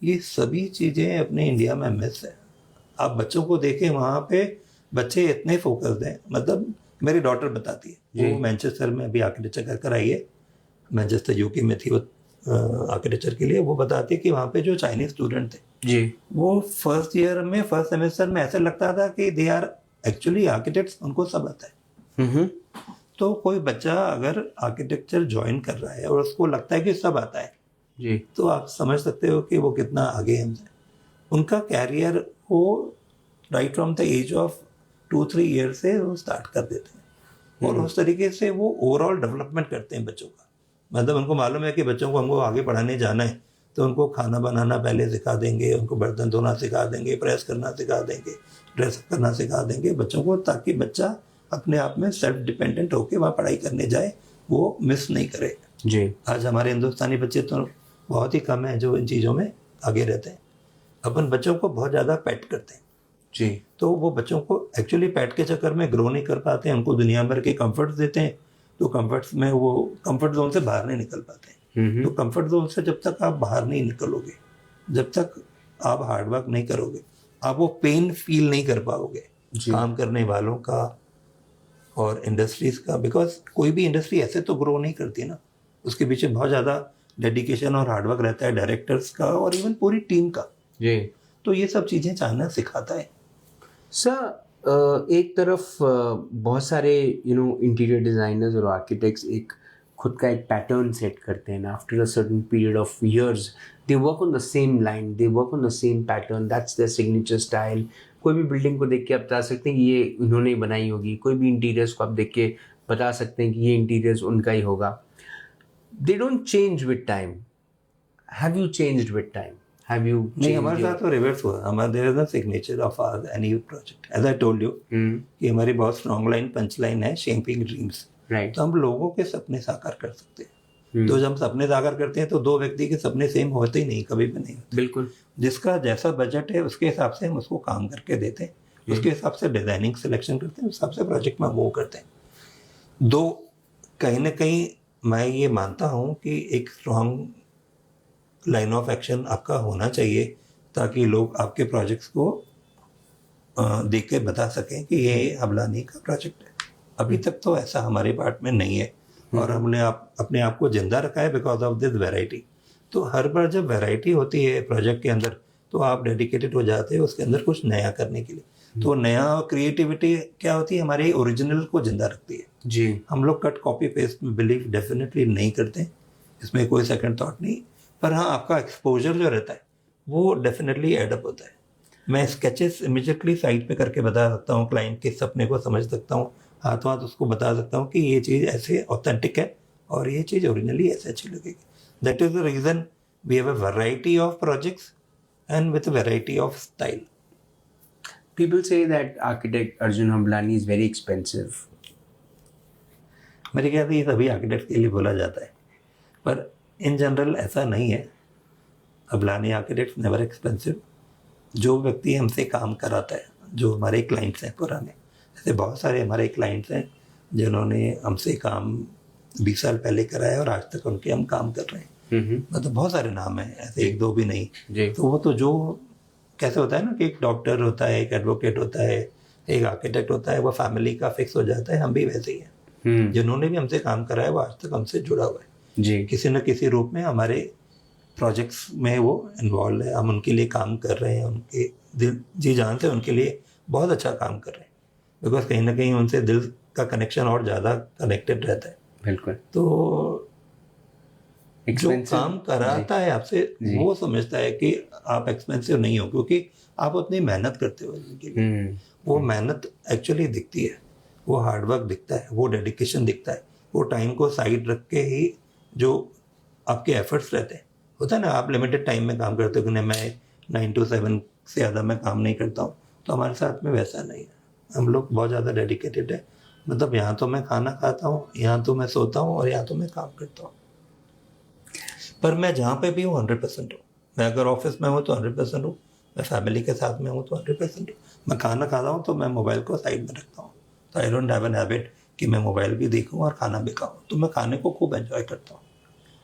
ये सभी चीज़ें अपने इंडिया में मिस है। आप बच्चों को देखें, वहाँ पे बच्चे इतने फोकस्ड हैं। मतलब मेरी डॉटर बताती है, वो मैनचेस्टर में अभी आर्किटेक्चर कर आई है, मैनचेस्टर यूके में थी वो आर्किटेक्चर के लिए। वो बताती है कि वहाँ पे जो चाइनीज स्टूडेंट थे जी, वो फर्स्ट ईयर में, फर्स्ट सेमेस्टर में ऐसा लगता था कि दे आर एक्चुअली आर्किटेक्ट्स, उनको सब आता है। तो कोई बच्चा अगर आर्किटेक्चर ज्वाइन कर रहा है और उसको लगता है कि सब आता है जी, तो आप समझ सकते हो कि वो कितना आगे है हमसे। उनका कैरियर वो right from the age of 2-3 year से वो स्टार्ट कर देते हैं और उस तरीके से वो ओवरऑल डेवलपमेंट करते हैं बच्चों का। मतलब उनको मालूम है कि बच्चों को हमको आगे पढ़ाने जाना है, तो उनको खाना बनाना पहले सिखा देंगे, उनको बर्तन धोना सिखा देंगे, प्रेस करना सिखा देंगे, ड्रेस करना सिखा देंगे बच्चों को, ताकि बच्चा अपने आप में सेल्फ डिपेंडेंट होकर वहाँ पढ़ाई करने जाए वो मिस नहीं करे। जी आज हमारे हिंदुस्तानी बच्चे तो बहुत ही कम हैं जो इन चीज़ों में आगे रहते हैं। अपन बच्चों को बहुत ज़्यादा पैट करते हैं, जी तो वो बच्चों को एक्चुअली पैट के चक्कर में ग्रो नहीं कर पाते हैं। उनको दुनिया भर के कंफर्ट्स देते हैं, तो कंफर्ट्स में वो कंफर्ट जोन से बाहर नहीं निकल पाते हैं। तो कंफर्ट जोन से जब तक आप बाहर नहीं निकलोगे, जब तक आप हार्डवर्क नहीं करोगे, आप वो पेन फील नहीं कर पाओगे काम करने वालों का और इंडस्ट्रीज का। बिकॉज कोई भी इंडस्ट्री ऐसे तो ग्रो नहीं करती ना, उसके पीछे बहुत ज़्यादा डेडिकेशन और हार्डवर्क रहता है डायरेक्टर्स का और इवन पूरी टीम का। जी तो ये सब चीज़ें चाइना सिखाता है। सर एक तरफ बहुत सारे इंटीरियर डिजाइनर्स और आर्किटेक्ट्स एक खुद का एक पैटर्न सेट करते हैं। After a certain period of years they work on the same line, they work on the same pattern, that's there signature style. कोई भी बिल्डिंग को देख के आप बता सकते हैं कि ये इन्होंने बनाई होगी, कोई भी इंटीरियर्स को आप देख के बता सकते हैं कि ये इंटीरियर्स उनका ही होगा। They don't change with time. Have you changed with time? Have you नहीं, हमारे साथ तो रिवर्स हुआ। हमारा there is the signature of our any project, as I told you कि हमारी बहुत स्ट्रॉन्ग लाइन पंच लाइन है, शेपिंग ड्रीम्स। राइट। तो हम लोगों के सपने साकार कर सकते हैं। तो जब हम सपने साकार करते हैं तो दो व्यक्ति के सपने सेम होते ही नहीं, कभी भी नहीं होते। बिल्कुल। जिसका जैसा बजट है उसके हिसाब से हम उसको काम करके देते हैं, उसके हिसाब से डिजाइनिंग सिलेक्शन करते हैं, उस हिसाब से प्रोजेक्ट में वो करते हैं। दो कहीं ना कहीं मैं ये मानता हूँ कि एक स्ट्रॉन्ग लाइन ऑफ एक्शन आपका होना चाहिए ताकि लोग आपके प्रोजेक्ट्स को देख के बता सकें कि ये हबलानी का प्रोजेक्ट है। अभी तक तो ऐसा हमारे पार्ट में नहीं है और हमने अपने आप को जिंदा रखा है बिकॉज ऑफ दिस वैरायटी। तो हर बार जब वैरायटी होती है प्रोजेक्ट के अंदर तो आप डेडिकेटेड हो जाते हो उसके अंदर कुछ नया करने के लिए। तो नया क्रिएटिविटी क्या होती है, हमारे ओरिजिनल को जिंदा रखती है। जी। हम लोग कट कॉपी पेस्ट में बिलीव डेफिनेटली नहीं करते, इसमें कोई सेकंड थॉट नहीं। पर हाँ, आपका एक्सपोजर जो रहता है वो डेफिनेटली एडअप होता है। मैं स्केचेस इमीडिएटली साइड पे करके बता सकता हूँ, क्लाइंट के सपने को समझ सकता हूँ, हाथों हाथ उसको बता सकता हूँ कि ये चीज़ ऐसे ऑथेंटिक है और ये चीज़ ओरिजिनली ऐसे अच्छी लगेगी। That is the reason we have a variety of projects and with variety of style. People say that architect Arjun Hamblani is very expensive. मेरे ख्याल से ये सभी आर्किटेक्ट के लिए बोला जाता है, पर इन जनरल ऐसा नहीं है। हबलानी आर्किटेक्ट्स नेवर एक्सपेंसिव। जो व्यक्ति हमसे काम कराता है, जो हमारे क्लाइंट्स हैं पुराने, ऐसे बहुत सारे हमारे क्लाइंट्स हैं जिन्होंने हमसे काम 20 साल पहले कराया और आज तक उनके हम काम कर रहे हैं। मतलब बहुत सारे नाम हैं, ऐसे एक दो भी नहीं। तो वो तो जो कैसे होता है ना कि एक डॉक्टर होता है, एक एडवोकेट होता है, एक आर्किटेक्ट होता है, वो फैमिली का फिक्स हो जाता है। हम भी वैसे ही हैं। जिन्होंने भी हमसे काम कराया वो आज तक हमसे जुड़ा हुआ है जी। किसी न किसी रूप में हमारे प्रोजेक्ट्स में वो इन्वॉल्व है। हम उनके लिए काम कर रहे हैं, उनके दिल जी जान से उनके लिए बहुत अच्छा काम कर रहे हैं बिकॉज कहीं ना कहीं उनसे दिल का कनेक्शन और ज़्यादा कनेक्टेड रहता है। बिल्कुल। तो जो काम कराता है आपसे वो समझता है कि आप एक्सपेंसिव नहीं हो क्योंकि आप उतनी मेहनत करते हो इनके लिए। वो मेहनत एक्चुअली दिखती है, वो हार्डवर्क दिखता है, वो डेडिकेशन दिखता है, वो टाइम को साइड रख के ही जो आपके एफर्ट्स रहते हैं। होता है ना, आप लिमिटेड टाइम में काम करते हो कि नहीं मैं 9 to 7 से ज़्यादा मैं काम नहीं करता हूँ। तो हमारे साथ में वैसा नहीं है, हम लोग बहुत ज़्यादा डेडिकेटेड है। मतलब यहाँ तो मैं खाना खाता हूँ, यहाँ तो मैं सोता हूँ और यहाँ तो मैं काम करता हूँ। पर मैं जहाँ पे भी हूँ 100% हूँ। मैं अगर ऑफिस में हूँ तो 100% हूँ, मैं फैमिली के साथ में हूँ तो 100% हूँ। मैं खाना खाता हूँ तो मैं मोबाइल को साइड में रखता हूँ। तो I don't have an habit कि मैं मोबाइल भी देखूँ और खाना भी खाऊँ। तो मैं खाने को खूब एंजॉय करता हूँ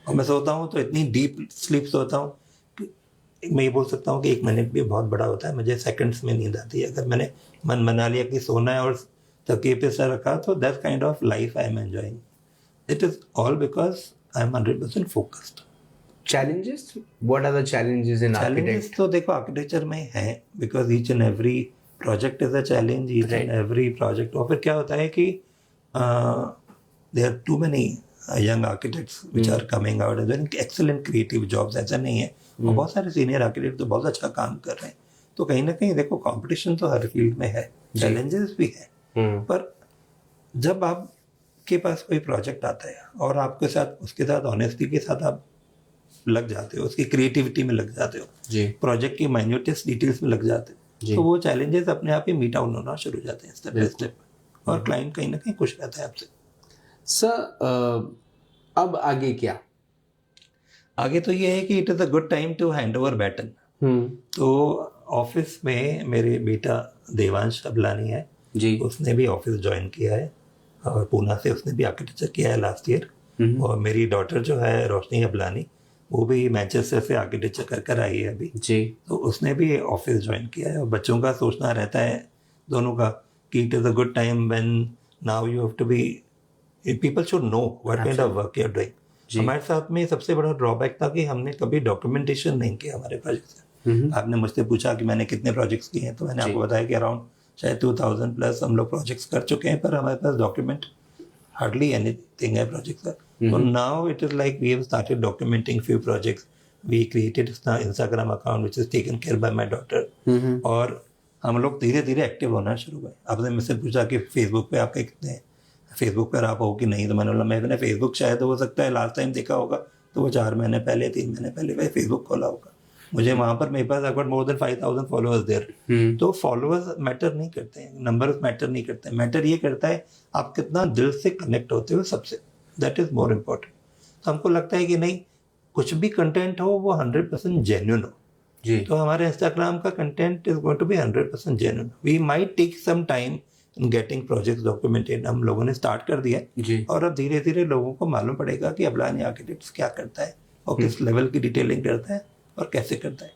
और मैं सोता हूँ तो इतनी डीप स्लीप सोता हूँ कि मैं ये बोल सकता हूँ कि 1 मिनट भी बहुत बड़ा होता है, मुझे सेकंड्स में नींद आती है। अगर मैंने मन बना लिया कि सोना है और तकिए पे सर रखा तो that kind of life I am enjoying. It is all because I M 100% focused. Challenges? What are the challenges in Challenges तो देखो आर्किटेक्चर में है because each and every project is a challenge, each and every project. और फिर क्या होता है कि there are too many young architects which are coming out and doing excellent creative jobs, ऐसा नहीं है। और बहुत सारे सीनियर आर्किटेक्ट तो बहुत अच्छा काम कर रहे हैं। तो कहीं ना कहीं देखो कंपटीशन तो हर फील्ड में है, चैलेंजेस भी है। पर जब आपके पास कोई प्रोजेक्ट आता है और आपके साथ उसके साथ ऑनेस्टी के साथ आप लग जाते हो, उसकी क्रिएटिविटी में लग जाते हो, प्रोजेक्ट की माइन्यूटेस्ट डिटेल्स में लग जाते हो, तो वो चैलेंजेस अपने आप ही मीट आउट होना शुरू हो जाते हैं स्टेप बाय स्टेप और क्लाइंट कहीं ना कहीं खुश रहता है आपसे। सर अब आगे क्या? आगे तो ये है कि it is a good time to hand over baton. तो ऑफिस में मेरे बेटा देवांश अबलानी है जी। उसने भी ऑफिस ज्वाइन किया है और पूना से उसने भी आर्किटेक्चर किया है लास्ट ईयर। और मेरी डॉटर जो है रोशनी अबलानी वो भी मैनचेस्टर से आर्किटेक्चर कर कर आई है अभी जी। तो उसने भी ऑफिस ज्वाइन किया है। और बच्चों का सोचना रहता है दोनों का कि it is a good time when now you have to be people should know what kind of work you are doing. हमारे साथ में सबसे बड़ा ड्रॉबैक था कि हमने कभी डॉक्यूमेंटेशन नहीं किया हमारे प्रोजेक्ट से। आपने मुझसे पूछा कि मैंने कितने प्रोजेक्ट्स किए हैं तो मैंने आपको बताया कि अराउंड शायद 2000 प्लस हम लोग प्रोजेक्ट्स कर चुके हैं पर हमारे पास डॉक्यूमेंट हार्डली एनीथिंग है प्रोजेक्ट का। तो now it is like we have started documenting few projects. We created Instagram account which is taken care by my daughter और हम लोग धीरे धीरे एक्टिव होना शुरू हुए। आपने मुझसे पूछा कि फेसबुक पे आपके कितने फेसबुक पर आप हो कि नहीं तो मैंने बोला मैंने फेसबुक शायद हो सकता है लास्ट टाइम देखा होगा तो वो 4 महीने पहले 3 महीने पहले वही फेसबुक खोला होगा। मुझे वहाँ पर मेरे पास अगर मोर देन 5000 फॉलोअर्स देयर। तो फॉलोअर्स मैटर नहीं करते हैं नंबर मैटर नहीं करते हैं मैटर ये करता है आप कितना दिल से कनेक्ट होते हो सबसे दैट इज मोर इम्पोर्टेंट। तो हमको लगता है कि नहीं कुछ भी कंटेंट हो वो 100% जेन्युइन हो जी। तो हमारे इंस्टाग्राम का content is going to be 100% genuine. We might take some time in getting projects documented हम लोगों ने स्टार्ट कर दिया जी। और अब धीरे धीरे लोगों को मालूम पड़ेगा कि अबलानी आर्किटेक्ट्स क्या करता है और किस लेवल की डिटेलिंग करता है और कैसे करता है।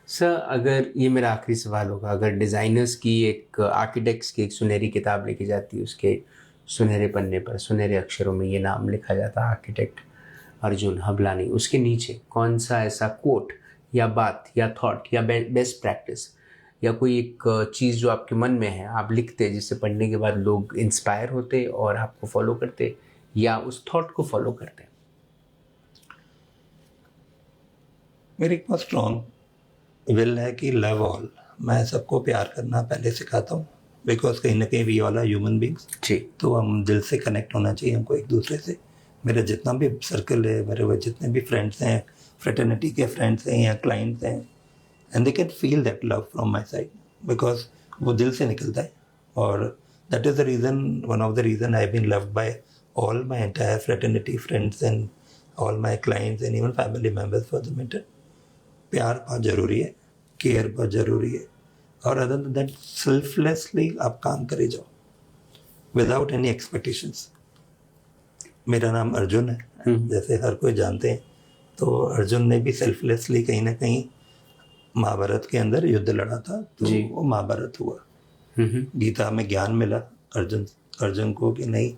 सर अगर ये मेरा आखिरी सवाल होगा अगर डिज़ाइनर्स की एक आर्किटेक्ट्स की एक सुनहरी किताब लिखी जाती है उसके सुनहरे पन्ने पर सुनहरे अक्षरों में ये नाम लिखा जाता है आर्किटेक्ट अर्जुन हबलानी उसके नीचे कौन सा ऐसा कोट या बात या थॉट या बेस्ट प्रैक्टिस या कोई एक चीज़ जो आपके मन में है आप लिखते जिससे पढ़ने के बाद लोग इंस्पायर होते और आपको फॉलो करते या उस थॉट को फॉलो करते? मेरी एक बहुत स्ट्रॉन्ग विल है कि लव ऑल मैं सबको प्यार करना पहले सिखाता हूँ बिकॉज कहीं ना कहीं we all are human beings. जी। तो हम दिल से कनेक्ट होना चाहिए हमको एक दूसरे से। मेरा जितना भी सर्कल है मेरे वो जितने भी फ्रेंड्स हैं फ्रेटर्निटी के फ्रेंड्स हैं या क्लाइंट्स हैं and they can feel that love from my side because वो दिल से निकलता है और that is the reason one of the reason I been loved by all my entire fraternity friends and all my clients and even family members for the matter. प्यार बहुत ज़रूरी है केयर बहुत ज़रूरी है और अदर देन दैट सेल्फलेसली आप काम करे जाओ विदाउट एनी एक्सपेक्टेशंस। मेरा नाम अर्जुन है जैसे हर कोई जानते हैं तो अर्जुन ने भी सेल्फलेसली कहीं ना कहीं महाभारत के अंदर युद्ध लड़ा था तो वो महाभारत हुआ। गीता में ज्ञान मिला अर्जुन को कि नहीं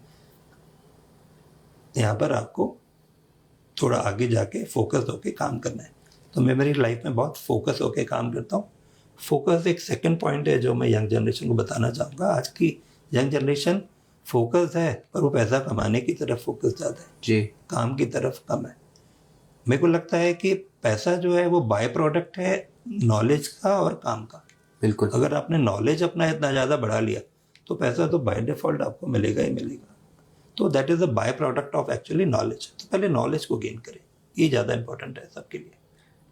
यहाँ पर आपको थोड़ा आगे जाके फोकस होके काम करना है। तो मैं मेरी लाइफ में बहुत फोकस होके काम करता हूँ। फोकस एक सेकंड पॉइंट है जो मैं यंग जनरेशन को बताना चाहूँगा। आज की यंग जनरेशन फोकस है पर वो पैसा कमाने की तरफ फोकस ज़्यादा है जी काम की तरफ कम है। मेरे को लगता है कि पैसा जो है वो बाय प्रोडक्ट है नॉलेज का और काम का। बिल्कुल। अगर आपने नॉलेज अपना इतना ज़्यादा बढ़ा लिया तो पैसा तो बाय डिफॉल्ट आपको मिलेगा ही मिलेगा। तो that is a by product of actually knowledge. तो पहले नॉलेज को गेन करें ये ज़्यादा इंपॉर्टेंट है सबके लिए।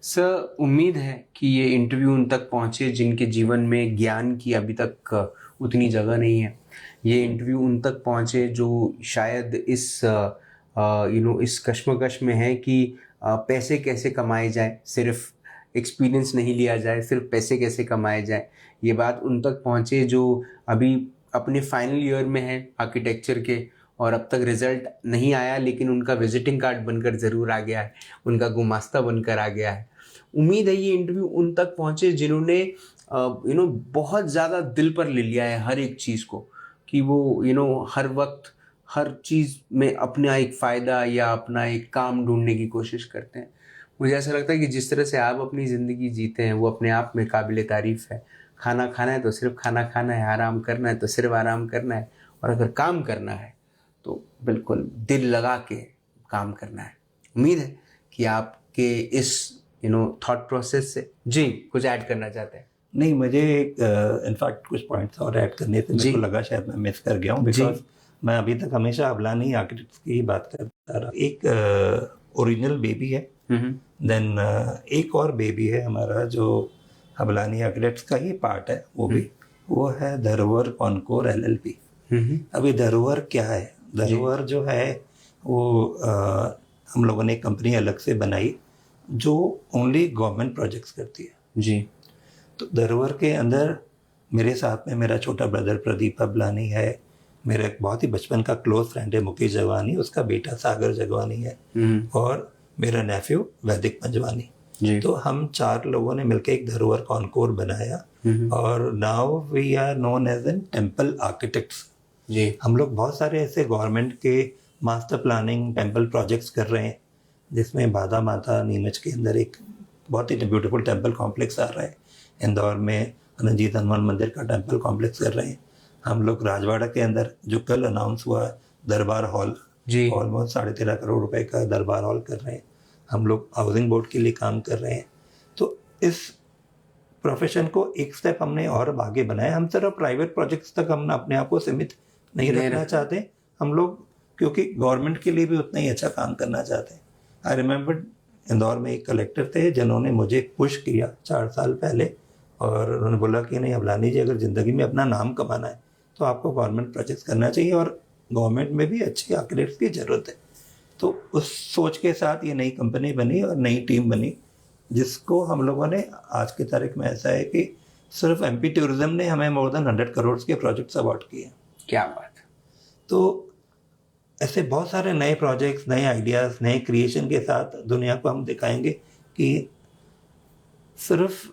सर उम्मीद है कि ये इंटरव्यू उन तक पहुँचे जिनके जीवन में ज्ञान की अभी तक उतनी जगह नहीं है। ये इंटरव्यू उन तक पहुँचे जो शायद इस इस कश्मकश में है कि पैसे कैसे कमाए जाए सिर्फ एक्सपीरियंस नहीं लिया जाए सिर्फ पैसे कैसे कमाए जाए। ये बात उन तक पहुँचे जो अभी अपने फाइनल ईयर में है आर्किटेक्चर के और अब तक रिजल्ट नहीं आया लेकिन उनका विजिटिंग कार्ड बनकर ज़रूर आ गया है उनका गुमास्ता बनकर आ गया है। उम्मीद है ये इंटरव्यू उन तक पहुँचे जिन्होंने बहुत ज़्यादा दिल पर ले लिया है हर एक चीज़ को कि वो हर वक्त हर चीज़ में अपना एक फ़ायदा या अपना एक काम ढूंढने की कोशिश करते हैं। मुझे ऐसा लगता है कि जिस तरह से आप अपनी ज़िंदगी जीते हैं वो अपने आप में काबिल तारीफ़ है। खाना खाना है तो सिर्फ खाना खाना है, आराम करना है तो सिर्फ आराम करना है और अगर काम करना है तो बिल्कुल दिल लगा के काम करना है। उम्मीद है कि आपके इस थॉट प्रोसेस से जी कुछ ऐड करना चाहते हैं? नहीं मुझे इनफैक्ट कुछ पॉइंट्स और ऐड करने थे। मेरे को लगा शायद मैं मिस कर गया हूँ बिकॉज मैं अभी तक हमेशा अबलानी आर्किटेक्ट्स की ही बात करता रहा। एक ओरिजिनल बेबी है देन एक और बेबी है हमारा जो अबलानी आर्किटेक्ट्स का ही पार्ट है वो भी वो है धरोहर कॉनकोर LLP। अभी धरोहर क्या है? धरोहर जो है वो हम लोगों ने एक कंपनी अलग से बनाई जो ओनली गवर्नमेंट प्रोजेक्ट्स करती है जी। तो धरोहर के अंदर मेरे साथ में मेरा छोटा ब्रदर प्रदीप अबलानी है, मेरा एक बहुत ही बचपन का क्लोज फ्रेंड है मुकेश जगवानी, उसका बेटा सागर जगवानी है, और मेरा नेफ्यू वैदिक पंजवानी जी। तो हम 4 लोगों ने मिलकर एक धरोहर कॉनकोर बनाया और now we are known as an temple architects जी। हम लोग बहुत सारे ऐसे गवर्नमेंट के मास्टर प्लानिंग टेम्पल प्रोजेक्ट्स कर रहे हैं जिसमें बाधा माता नीमच के अंदर एक बहुत ही ब्यूटीफुल टेम्पल कॉम्प्लेक्स आ रहा है, इंदौर में रंजीत हनुमान मंदिर का टेम्पल कॉम्प्लेक्स कर रहे हैं हम लोग, राजवाड़ा के अंदर जो कल अनाउंस हुआ दरबार हॉल जी। ऑलमोस्ट 13.5 करोड़ रुपए का दरबार हॉल कर रहे हैं हम लोग, हाउसिंग बोर्ड के लिए काम कर रहे हैं। तो इस प्रोफेशन को एक स्टेप हमने और आगे बनाया, हम सिर्फ प्राइवेट प्रोजेक्ट्स तक हम अपने आप को सीमित नहीं रखना चाहते हम लोग, क्योंकि गवर्नमेंट के लिए भी उतना ही अच्छा काम करना चाहते हैं। आई रिमेम्बर इंदौर में एक कलेक्टर थे जिन्होंने मुझे पुश किया 4 साल पहले और उन्होंने बोला कि नहीं अबलानी जी, अगर ज़िंदगी में अपना नाम कमाना है तो आपको गवर्नमेंट प्रोजेक्ट्स करना चाहिए और गवर्नमेंट में भी अच्छे आर्किटेक्ट्स की ज़रूरत है। तो उस सोच के साथ ये नई कंपनी बनी और नई टीम बनी जिसको हम लोगों ने आज की तारीख में ऐसा है कि सिर्फ एमपी टूरिज्म ने हमें मोर देन 100 करोड़ के प्रोजेक्ट्स अवार्ड किए। क्या बात। तो ऐसे बहुत सारे नए प्रोजेक्ट्स, नए आइडियाज़, नए क्रिएशन के साथ दुनिया को हम दिखाएंगे कि सिर्फ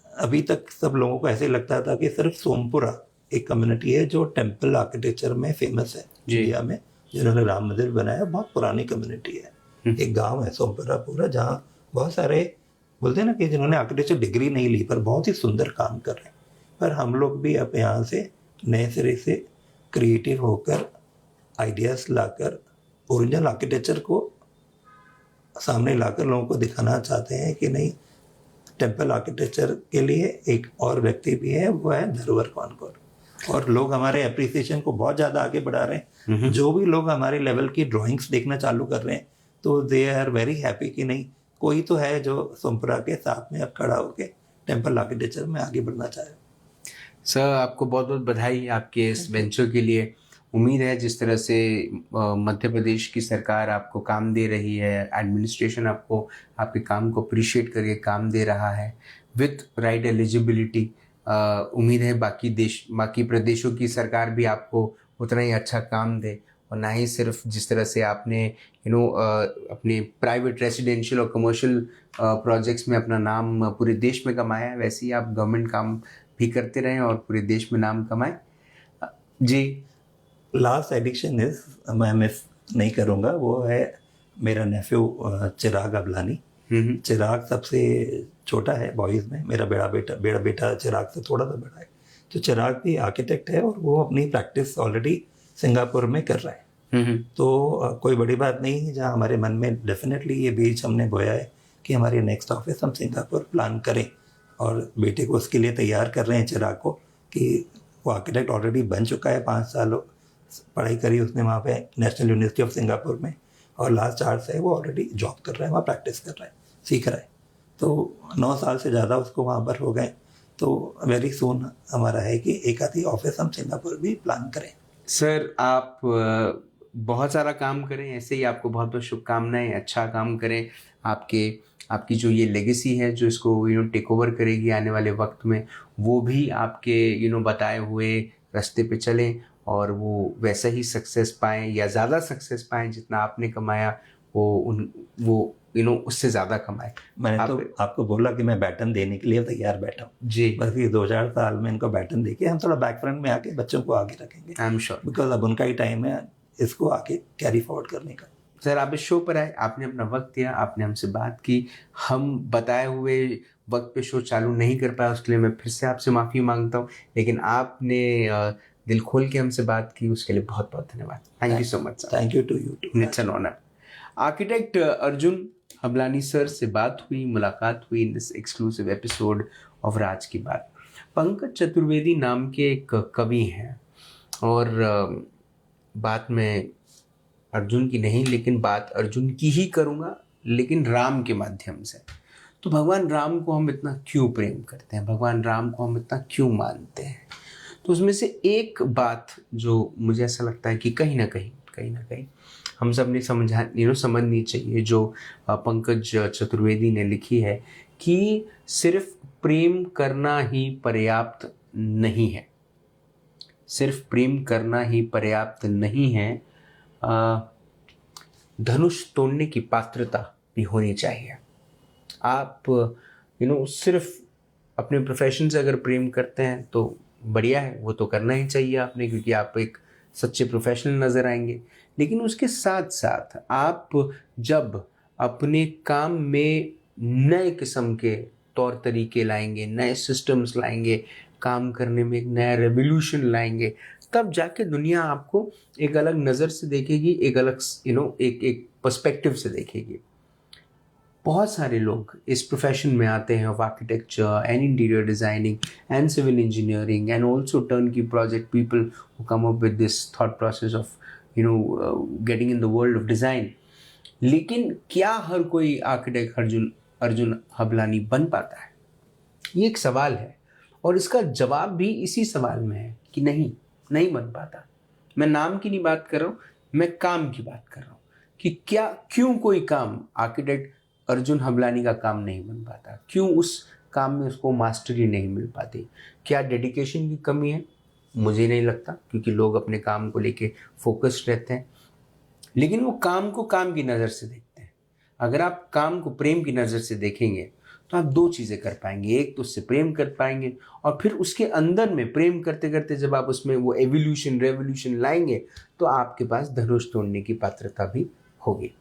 अभी तक सब लोगों को ऐसे लगता था कि सिर्फ सोमपुरा एक कम्युनिटी है जो टेम्पल आर्किटेक्चर में फेमस है इंडिया में, जिन्होंने राम मंदिर बनाया, बहुत पुरानी कम्युनिटी है। एक गांव है सोमपुरा पूरा जहाँ बहुत सारे बोलते हैं ना कि जिन्होंने आर्किटेक्चर डिग्री नहीं ली पर बहुत ही सुंदर काम कर रहे हैं। पर हम लोग भी अब यहाँ से नए सिरे से क्रिएटिव होकर आइडियाज़ लाकर ओरिजिनल आर्किटेक्चर को सामने लाकर लोगों को दिखाना चाहते हैं कि नहीं, टेम्पल आर्किटेक्चर के लिए एक और व्यक्ति भी है, वो है धरोहर कॉनकोर, और लोग हमारे अप्रिसिएशन को बहुत ज़्यादा आगे बढ़ा रहे हैं। जो भी लोग हमारे लेवल की ड्राइंग्स देखना चालू कर रहे हैं तो दे आर वेरी हैप्पी कि नहीं कोई तो है जो सोमपुरा के साथ में अब खड़ा होकर टेम्पल आर्किटेक्चर में आगे बढ़ना चाहे। सर आपको बहुत बहुत बधाई आपके इस वेंचर के लिए। उम्मीद है जिस तरह से मध्य प्रदेश की सरकार आपको काम दे रही है, एडमिनिस्ट्रेशन आपको आपके काम को अप्रिशिएट करके काम दे रहा है विथ राइट एलिजिबिलिटी, उम्मीद है बाकी प्रदेशों की सरकार भी आपको उतना ही अच्छा काम दे, और ना ही सिर्फ जिस तरह से आपने अपने प्राइवेट रेजिडेंशियल और कमर्शियल प्रोजेक्ट्स में अपना नाम पूरे देश में कमाया है, वैसे ही आप गवर्नमेंट काम भी करते रहें और पूरे देश में नाम कमाएं। जी। लास्ट एडिक्शन इज मैं मिस नहीं करूँगा, वो है मेरा नेफ्यू चिराग अबलानी। चिराग सबसे छोटा है बॉयज़ में, मेरा बड़ा बेटा चिराग से थोड़ा सा बड़ा है। तो चिराग भी आर्किटेक्ट है और वो अपनी प्रैक्टिस ऑलरेडी सिंगापुर में कर रहा है। तो कोई बड़ी बात नहीं है, जहाँ हमारे मन में डेफिनेटली ये बीज हमने बोया है कि हमारी नेक्स्ट ऑफिस हम सिंगापुर प्लान करें, और बेटे को उसके लिए तैयार कर रहे हैं चिराग को कि वो आर्किटेक्ट ऑलरेडी बन चुका है, 5 साल पढ़ाई करी उसने वहाँ पे नेशनल यूनिवर्सिटी ऑफ सिंगापुर में, और लास्ट 4 से वो ऑलरेडी जॉब कर रहा है, वहाँ प्रैक्टिस कर रहा है, सीख रहा है। तो 9 साल से ज़्यादा उसको वहाँ पर हो गए। तो वेरी सून हमारा है कि एक आधी ऑफिस हम सिंगापुर भी प्लान करें। सर आप बहुत सारा काम करें, ऐसे ही आपको बहुत बहुत शुभकामनाएं, अच्छा काम करें। आपकी जो ये लेगेसी है जो इसको टेक ओवर करेगी आने वाले वक्त में, वो भी आपके बताए हुए रास्ते पे चलें और वो वैसा ही सक्सेस पाएं या ज़्यादा सक्सेस पाएं जितना आपने कमाया, वो उससे ज़्यादा कमाए। मैंने तो आपको बोला कि मैं बैटन देने के लिए तैयार बैठा हूँ जी। बस ये 2-4 साल में इनको बैटन देके हम थोड़ा बैक फ्रंट में आके बच्चों को आगे रखेंगे, आई एम श्योर, बिकॉज अब उनका ही टाइम है इसको आगे कैरी फॉरवर्ड करने का। सर आप इस शो पर आए, आपने अपना वक्त दिया, आपने हमसे बात की, हम बताए हुए वक्त पे शो चालू नहीं कर पाया, उसके लिए मैं फिर से आपसे माफ़ी मांगता हूँ, लेकिन आपने दिल खोल के हमसे बात की, उसके लिए बहुत बहुत धन्यवाद। Thank you so much sir. Thank you to you too, it's an honour. Architect Arjun Ablani sir से बात हुई, मुलाकात हुई in this exclusive episode of Raaz की बात। पंकज चतुर्वेदी नाम के एक कवि हैं, और बात में अर्जुन की नहीं, लेकिन बात अर्जुन की ही करूँगा, लेकिन राम के माध्यम से। तो भगवान राम को हम इतना क्यों प्रेम करते हैं, भगवान राम को हम इतना क्यों मानते हैं? तो उसमें से एक बात जो मुझे ऐसा लगता है कि कहीं ना कहीं ना कहीं हम सब ने समझनी चाहिए, जो पंकज चतुर्वेदी ने लिखी है कि सिर्फ प्रेम करना ही पर्याप्त नहीं है, सिर्फ प्रेम करना ही पर्याप्त नहीं है, धनुष तोड़ने की पात्रता भी होनी चाहिए। आप सिर्फ अपने प्रोफेशन से अगर प्रेम करते हैं तो बढ़िया है, वो तो करना ही चाहिए आपने, क्योंकि आप एक सच्चे प्रोफेशनल नज़र आएंगे। लेकिन उसके साथ साथ आप जब अपने काम में नए किस्म के तौर तरीके लाएंगे, नए सिस्टम्स लाएंगे, काम करने में एक नया रेवोल्यूशन लाएंगे, तब जाके दुनिया आपको एक अलग नज़र से देखेगी, एक अलग एक पर्सपेक्टिव से देखेगी। बहुत सारे लोग इस प्रोफेशन में आते हैं of architecture and interior designing and civil engineering and also turnkey project people who come up with this thought process of getting in the world of design. लेकिन क्या हर कोई आर्किटेक्ट अर्जुन हबलानी बन पाता है? ये एक सवाल है, और इसका जवाब भी इसी सवाल में है कि नहीं बन पाता। मैं नाम की नहीं बात कर रहा हूँ, मैं काम की बात कर रहा हूँ कि क्यों कोई काम आर्किटेक्ट अर्जुन हबलानी का काम नहीं बन पाता, क्यों उस काम में उसको मास्टरी नहीं मिल पाती। क्या डेडिकेशन की कमी है? मुझे नहीं लगता, क्योंकि लोग अपने काम को लेके फोकस्ड रहते हैं, लेकिन वो काम को काम की नज़र से देखते हैं। अगर आप काम को प्रेम की नज़र से देखेंगे तो आप दो चीज़ें कर पाएंगे, एक तो उससे प्रेम कर पाएंगे, और फिर उसके अंदर में प्रेम करते करते जब आप उसमें वो एवोल्यूशन रेवोल्यूशन लाएंगे तो आपके पास धनुष तोड़ने की पात्रता भी होगी।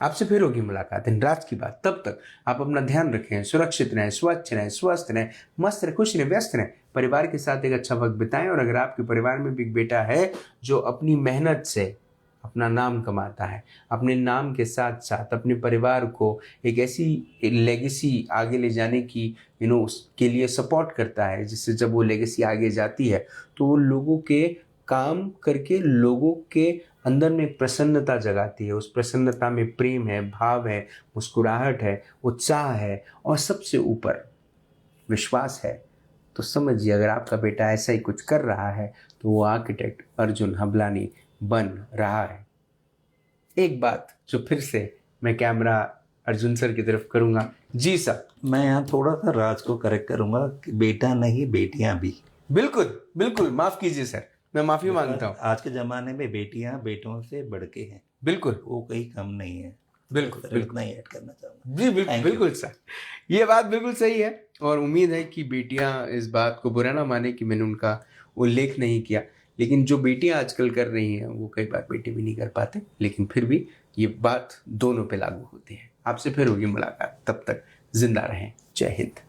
आपसे फिर होगी मुलाकात इन रात की बात। तब तक आप अपना ध्यान रखें, सुरक्षित रहें, स्वच्छ रहें, स्वस्थ रहें, मस्त रहें, खुश रहें, व्यस्त रहें, परिवार के साथ एक अच्छा वक्त बिताएं। और अगर आपके परिवार में भी एक बेटा है जो अपनी मेहनत से अपना नाम कमाता है, अपने नाम के साथ साथ अपने परिवार को एक ऐसी लेगेसी आगे ले जाने की उसके लिए सपोर्ट करता है, जिससे जब वो लेगेसी आगे जाती है तो वो लोगों के काम करके लोगों के अंदर में एक प्रसन्नता जगाती है। उस प्रसन्नता में प्रेम है, भाव है, मुस्कुराहट है, उत्साह है, और सबसे ऊपर विश्वास है। तो समझिए, अगर आपका बेटा ऐसा ही कुछ कर रहा है तो वो आर्किटेक्ट अर्जुन हबलानी बन रहा है। एक बात जो फिर से मैं कैमरा अर्जुन सर की तरफ करूंगा। जी सर। मैं यहाँ थोड़ा सा राज को करेक्ट करूंगा कि बेटा नहीं, बेटियां भी। बिल्कुल बिल्कुल, माफ कीजिए सर, मैं माफी मांगता हूँ। आज के ज़माने में बेटियां बेटों से बढ़ के हैं, बिल्कुल, वो कहीं कम नहीं है। बिल्कुल बिल्कुल, इतना ही ऐड करना चाहूँगा। जी बिल्कुल बिल्कुल सर, ये बात बिल्कुल सही है। और उम्मीद है कि बेटियां इस बात को बुरा ना माने कि मैंने उनका उल्लेख नहीं किया, लेकिन जो बेटियां आजकल कर रही हैं वो कई बार बेटे भी नहीं कर पाते, लेकिन फिर भी ये बात दोनों पे लागू होती है। आपसे फिर होगी मुलाकात, तब तक जिंदा रहें। जय हिंद।